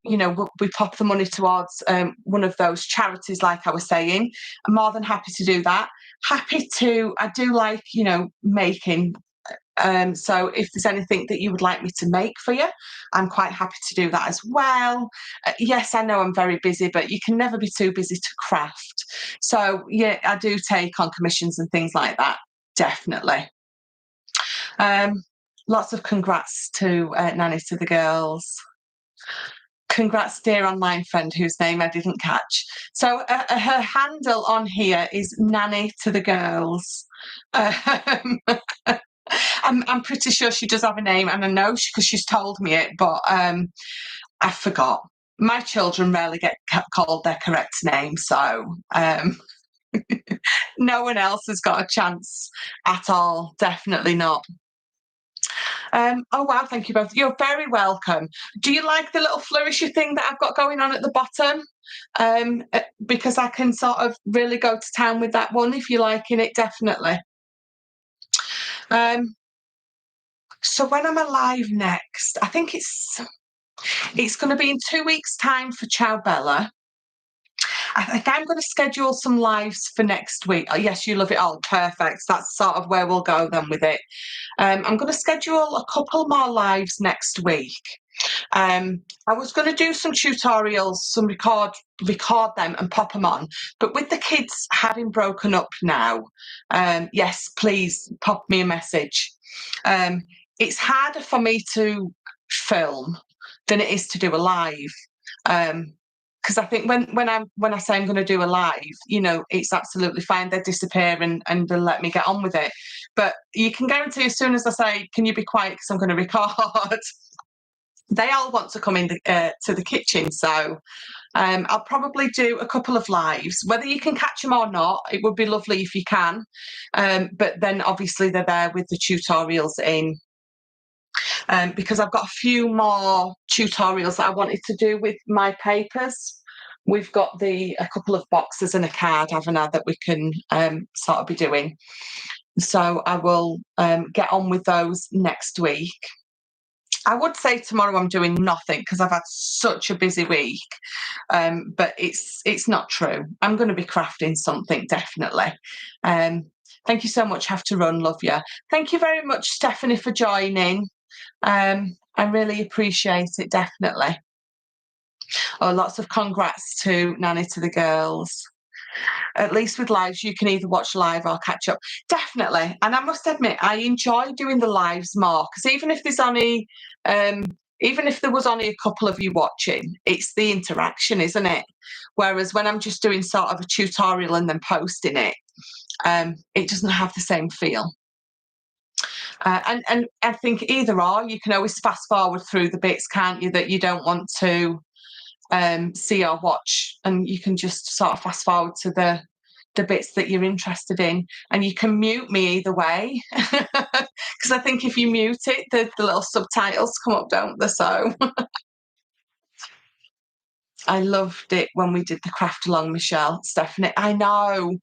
we pop the money towards one of those charities, like I was saying, I'm more than happy to do that. I do like making. So if there's anything that you would like me to make for you, I'm quite happy to do that as well. Yes, I know I'm very busy, but you can never be too busy to craft. So yeah, I do take on commissions and things like that, definitely. Lots of congrats to Nanny to the Girls. Congrats, dear online friend whose name I didn't catch. So her handle on here is Nanny to the Girls. I'm pretty sure she does have a name, and I know because she's told me it, but I forgot. My children rarely get called their correct name, so no one else has got a chance at all. Definitely not. Oh wow, thank you both. You're very welcome. Do you like the little flourishy thing that I've got going on at the bottom? Because I can sort of really go to town with that one if you're liking it, definitely. So when am I live next? I think it's going to be in 2 weeks' time for Ciao Bella. I think I'm going to schedule some lives for next week. Oh, yes, you love it all. Perfect. That's sort of where we'll go then with it. I'm going to schedule a couple more lives next week. I was going to do some tutorials, record them and pop them on. But with the kids having broken up now, yes, please pop me a message. It's harder for me to film than it is to do a live. Because I think when I say I'm going to do a live, it's absolutely fine. They disappear and they'll let me get on with it. But you can guarantee as soon as I say, can you be quiet because I'm going to record, they all want to come in to the kitchen. So I'll probably do a couple of lives. Whether you can catch them or not, it would be lovely if you can. But then obviously they're there with the tutorials in. Because I've got a few more tutorials that I wanted to do with my papers. We've got a couple of boxes and a card, haven't I, that we can sort of be doing. So I will get on with those next week. I would say tomorrow I'm doing nothing because I've had such a busy week, but it's not true. I'm going to be crafting something, definitely. Thank you so much. Have to run, love you. Thank you very much, Stephanie, for joining. I really appreciate it, definitely. Oh, lots of congrats to Nanny to the Girls. At least with lives, you can either watch live or catch up. Definitely. And I must admit, I enjoy doing the lives more because even if there was only a couple of you watching, it's the interaction, isn't it? Whereas when I'm just doing sort of a tutorial and then posting it, it doesn't have the same feel. And I think either or, you can always fast forward through the bits, can't you, that you don't want to see or watch, and you can just sort of fast forward to the bits that you're interested in, and you can mute me either way because I think if you mute it, the little subtitles come up, don't they? So I loved it when we did the craft along, Michelle, Stephanie. I know.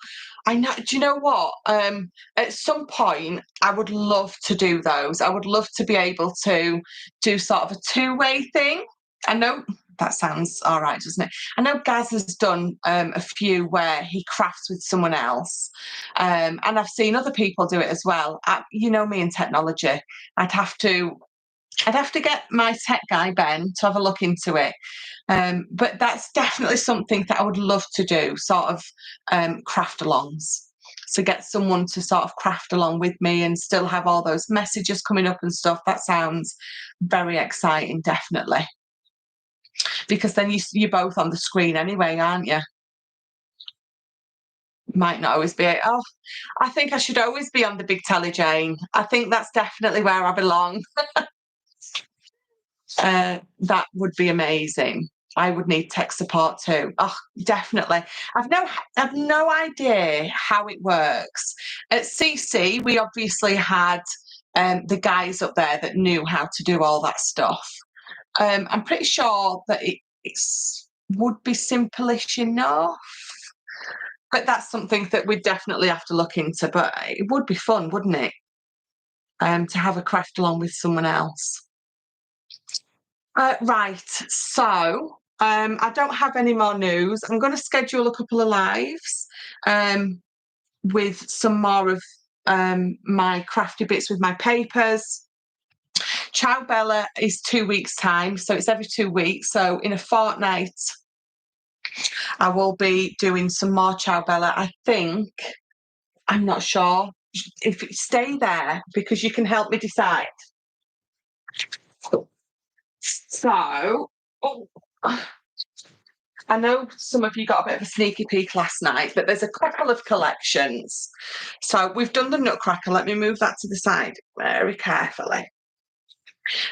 Do you know what? At some point, I would love to do those. I would love to be able to do sort of a two-way thing. I know that sounds all right, doesn't it? I know Gaz has done a few where he crafts with someone else, and I've seen other people do it as well. You know me and technology. I'd have to get my tech guy Ben to have a look into it. But that's definitely something that I would love to do, sort of craft alongs. So get someone to sort of craft along with me and still have all those messages coming up and stuff. That sounds very exciting, definitely. Because then you're both on the screen anyway, aren't you? Might not always be. Oh, I think I should always be on the big telly, Jane. I think that's definitely where I belong. That would be amazing. I would need tech support too. Oh, definitely. I've no idea how it works. At CC, we obviously had the guys up there that knew how to do all that stuff. I'm pretty sure that it's would be simple-ish enough. But that's something that we'd definitely have to look into. But it would be fun, wouldn't it? To have a craft along with someone else. Right. So I don't have any more news. I'm going to schedule a couple of lives with some more of my crafty bits with my papers. Ciao Bella is 2 weeks' time, so it's every 2 weeks. So in a fortnight, I will be doing some more Ciao Bella. I think, I'm not sure. If stay there because you can help me decide. So, oh, I know some of you got a bit of a sneaky peek last night, but there's a couple of collections. So we've done the Nutcracker. Let me move that to the side very carefully.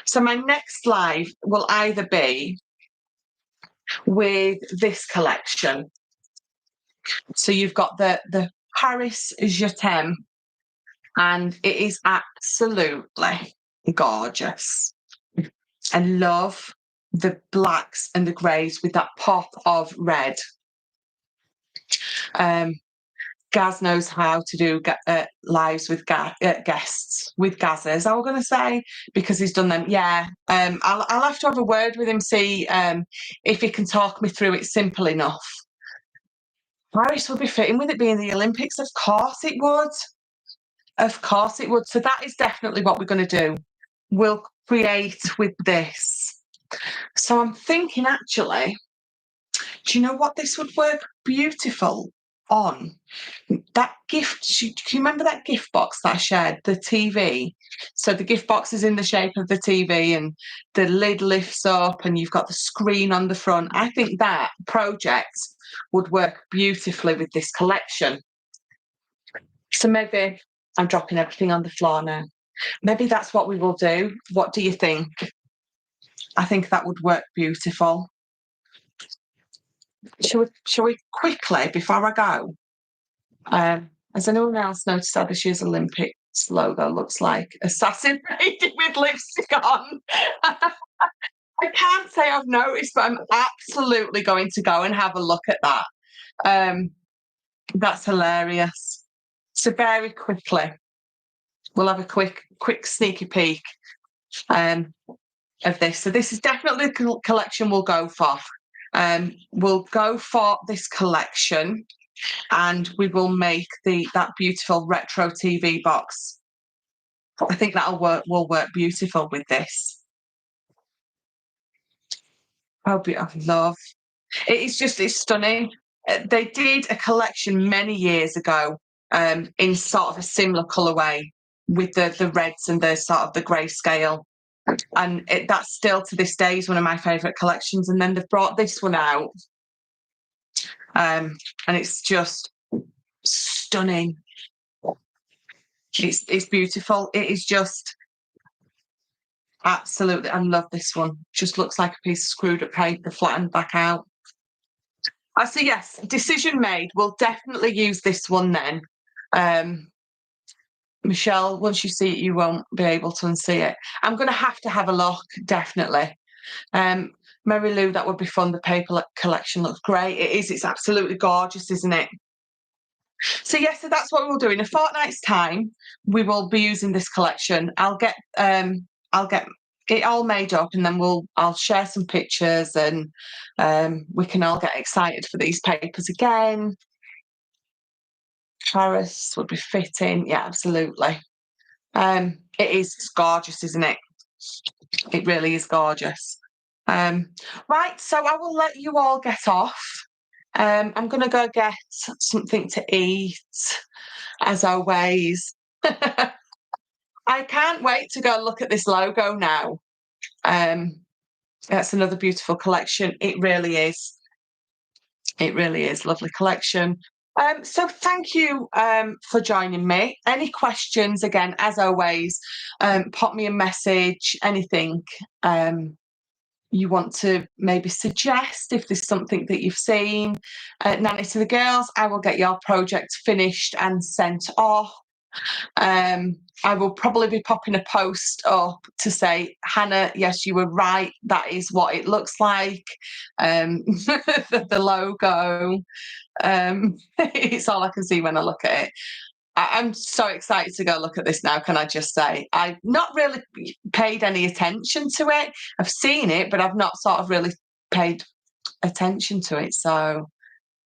So my next live will either be with this collection. So you've got the Paris Je t'aime, and it is absolutely gorgeous. I love the blacks and the greys with that pop of red. Gaz knows how to do lives with guests, with Gazers, I was going to say, because he's done them. Yeah, I'll have to have a word with him, see if he can talk me through it simple enough. Paris would be fitting with it being the Olympics. Of course it would. Of course it would. So that is definitely what we're going to do. We'll create with this. So I'm thinking, actually, do you know what this would work beautiful on? That gift, do you remember that gift box that I shared, the TV? So the gift box is in the shape of the TV and the lid lifts up and you've got the screen on the front. I think that project would work beautifully with this collection. So maybe I'm dropping everything on the floor now. Maybe that's what we will do. What do you think? I think that would work beautiful. Shall we quickly, before I go, has anyone else noticed how this year's Olympics logo looks like assassin lady with lipstick on? I can't say I've noticed, but I'm absolutely going to go and have a look at that. That's hilarious. So very quickly, we'll have a quick sneaky peek of this. So this is definitely the collection we'll go for. We'll go for this collection and we will make that beautiful retro TV box. I think will work beautiful with this. Oh, I love it. It's stunning. They did a collection many years ago in sort of a similar colourway with the reds and the sort of the grayscale. And that's still to this day is one of my favourite collections. And then they've brought this one out. And it's just stunning. It's beautiful. It is just absolutely. I love this one. Just looks like a piece of screwed up paper flattened back out. I say yes. Decision made. We'll definitely use this one then. Michelle, once you see it, you won't be able to unsee it. I'm going to have a look, definitely. Mary Lou, that would be fun. The paper collection looks great. It is. It's absolutely gorgeous, isn't it? So yes, so that's what we'll do. In a fortnight's time, we will be using this collection. I'll get it all made up, and then I'll share some pictures, and we can all get excited for these papers again. Paris would be fitting. Yeah, absolutely. It is gorgeous, isn't it? It really is gorgeous. Right, so I will let you all get off. I'm going to go get something to eat, as always. I can't wait to go look at this logo now. That's another beautiful collection. It really is. It really is. Lovely collection. So thank you for joining me. Any questions, again, as always, pop me a message, anything you want to maybe suggest, if there's something that you've seen. Nanny to the girls, I will get your project finished and sent off. I will probably be popping a post up to say, Hannah, yes, you were right. That is what it looks like. The logo. It's all I can see when I look at it. I'm so excited to go look at this now, can I just say. I've not really paid any attention to it. I've seen it, but I've not sort of really paid attention to it. So,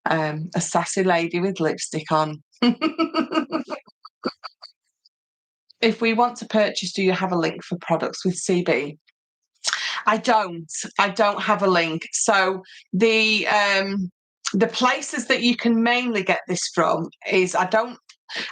a sassy lady with lipstick on. If we want to purchase, do you have a link for products with CB? I don't have a link. So the places that you can mainly get this from is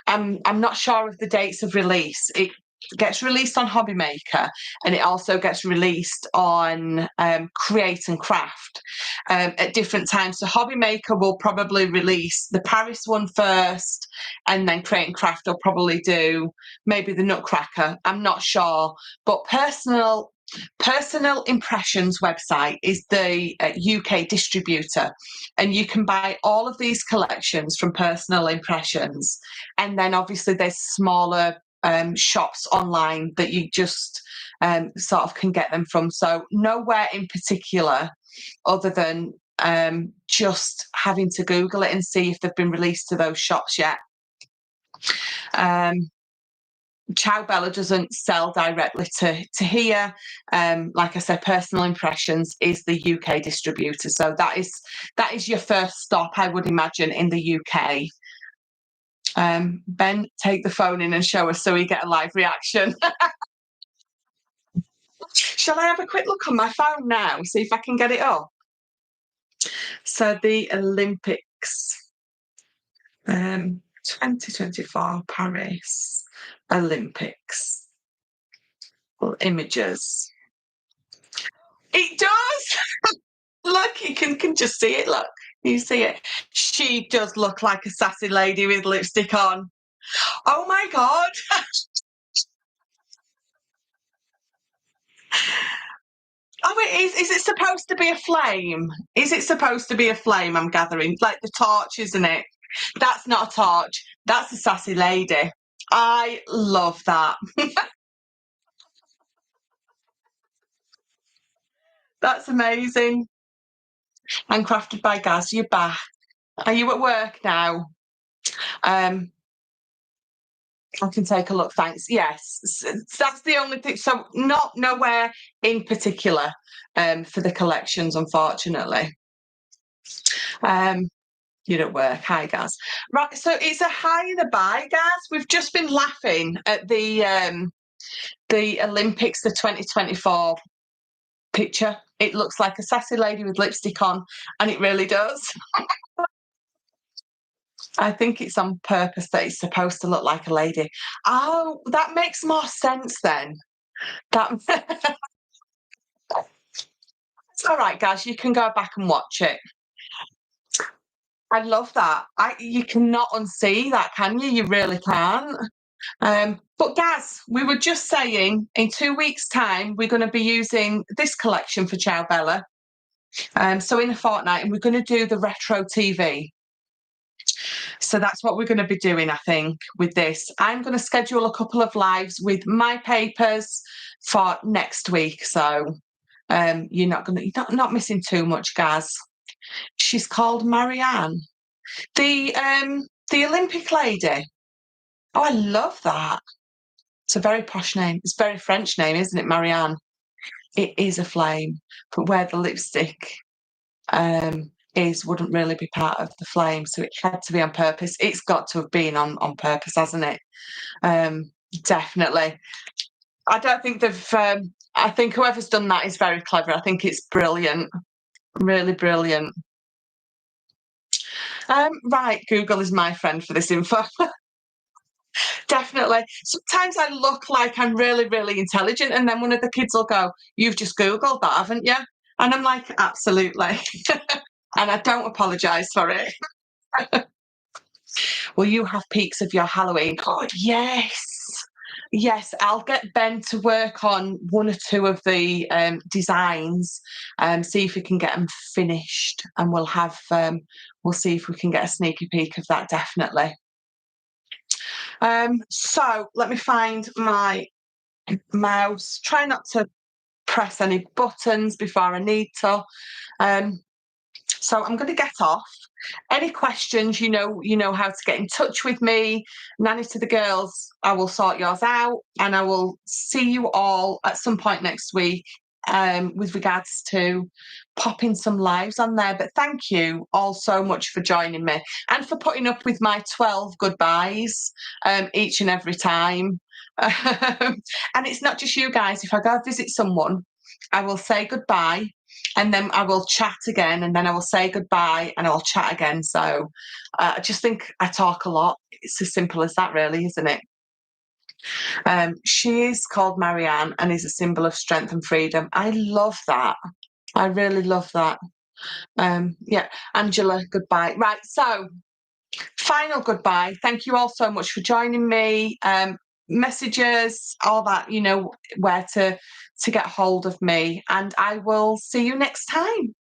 I'm not sure of the dates of release. It gets released on Hobby Maker, and it also gets released on Create and Craft at different times. So Hobby Maker will probably release the Paris one first, and then Create and Craft will probably do maybe the Nutcracker. I'm not sure, but Personal Impressions website is the UK distributor, and you can buy all of these collections from Personal Impressions. And then obviously there's smaller shops online that you just sort of can get them from. So nowhere in particular, other than just having to Google it and see if they've been released to those shops yet. Ciao Bella doesn't sell directly to here. Like I said, Personal Impressions is the UK distributor. So that is your first stop, I would imagine, in the UK. Ben, take the phone in and show us so we get a live reaction. Shall I have a quick look on my phone now, see if I can get it up? So the Olympics, 2024 Paris Olympics. Well, images. It does. Look, you can just see it. Look, you see it. She does look like a sassy lady with lipstick on. Oh my God. Oh, it is. Is it supposed to be a flame? Is it supposed to be a flame? I'm gathering, like the torch, isn't it? That's not a torch. That's a sassy lady. I love that. That's amazing. And crafted by Gaz. You're back. Are you at work now? I can take a look. Thanks. Yes, that's the only thing. So nowhere in particular for the collections, unfortunately. You're at work. Hi, Gaz. Right. So it's a hi and a bye, Gaz. We've just been laughing at the Olympics, the 2024 picture. It looks like a sassy lady with lipstick on, and it really does. I think it's on purpose that it's supposed to look like a lady. Oh, that makes more sense then. It's all right, guys. You can go back and watch it. I love that. You cannot unsee that, can you? You really can't. But Gaz, we were just saying in 2 weeks' time, we're going to be using this collection for Ciao Bella. So in a fortnight, and we're going to do the retro TV. So that's what we're going to be doing, I think, with this. I'm going to schedule a couple of lives with my papers for next week. So You're not missing too much, Gaz. She's called Marianne. The Olympic lady. Oh, I love that. It's a very posh name. It's a very French name, isn't it, Marianne? It is a flame, but where the lipstick is wouldn't really be part of the flame, so it had to be on purpose. It's got to have been on purpose, hasn't it? Definitely. I don't think they've. I think whoever's done that is very clever. I think it's brilliant, really brilliant. Right, Google is my friend for this info. Definitely. Sometimes I look like I'm really, really intelligent, and then one of the kids will go, "You've just Googled that, haven't you?" And I'm like, "Absolutely." And I don't apologise for it. Will you have peaks of your Halloween? God, yes. Yes, I'll get Ben to work on one or two of the designs, see if we can get them finished, and we'll see if we can get a sneaky peek of that, definitely. So let me find my mouse. Try not to press any buttons before I need to. So I'm going to get off. Any questions, you know how to get in touch with me. Nanny to the girls, I will sort yours out, and I will see you all at some point next week with regards to popping some lives on there. But thank you all so much for joining me and for putting up with my 12 goodbyes each and every time. And it's not just you guys. If I go visit someone, I will say goodbye, and then I will chat again, and then I will say goodbye, and I'll chat again. So I just think I talk a lot. It's as simple as that, really, isn't it? She is called Marianne and is a symbol of strength and freedom. I love that. I really love that. Yeah, Angela, goodbye. Right, so final goodbye. Thank you all so much for joining me. Messages, all that, where to get hold of me, and I will see you next time.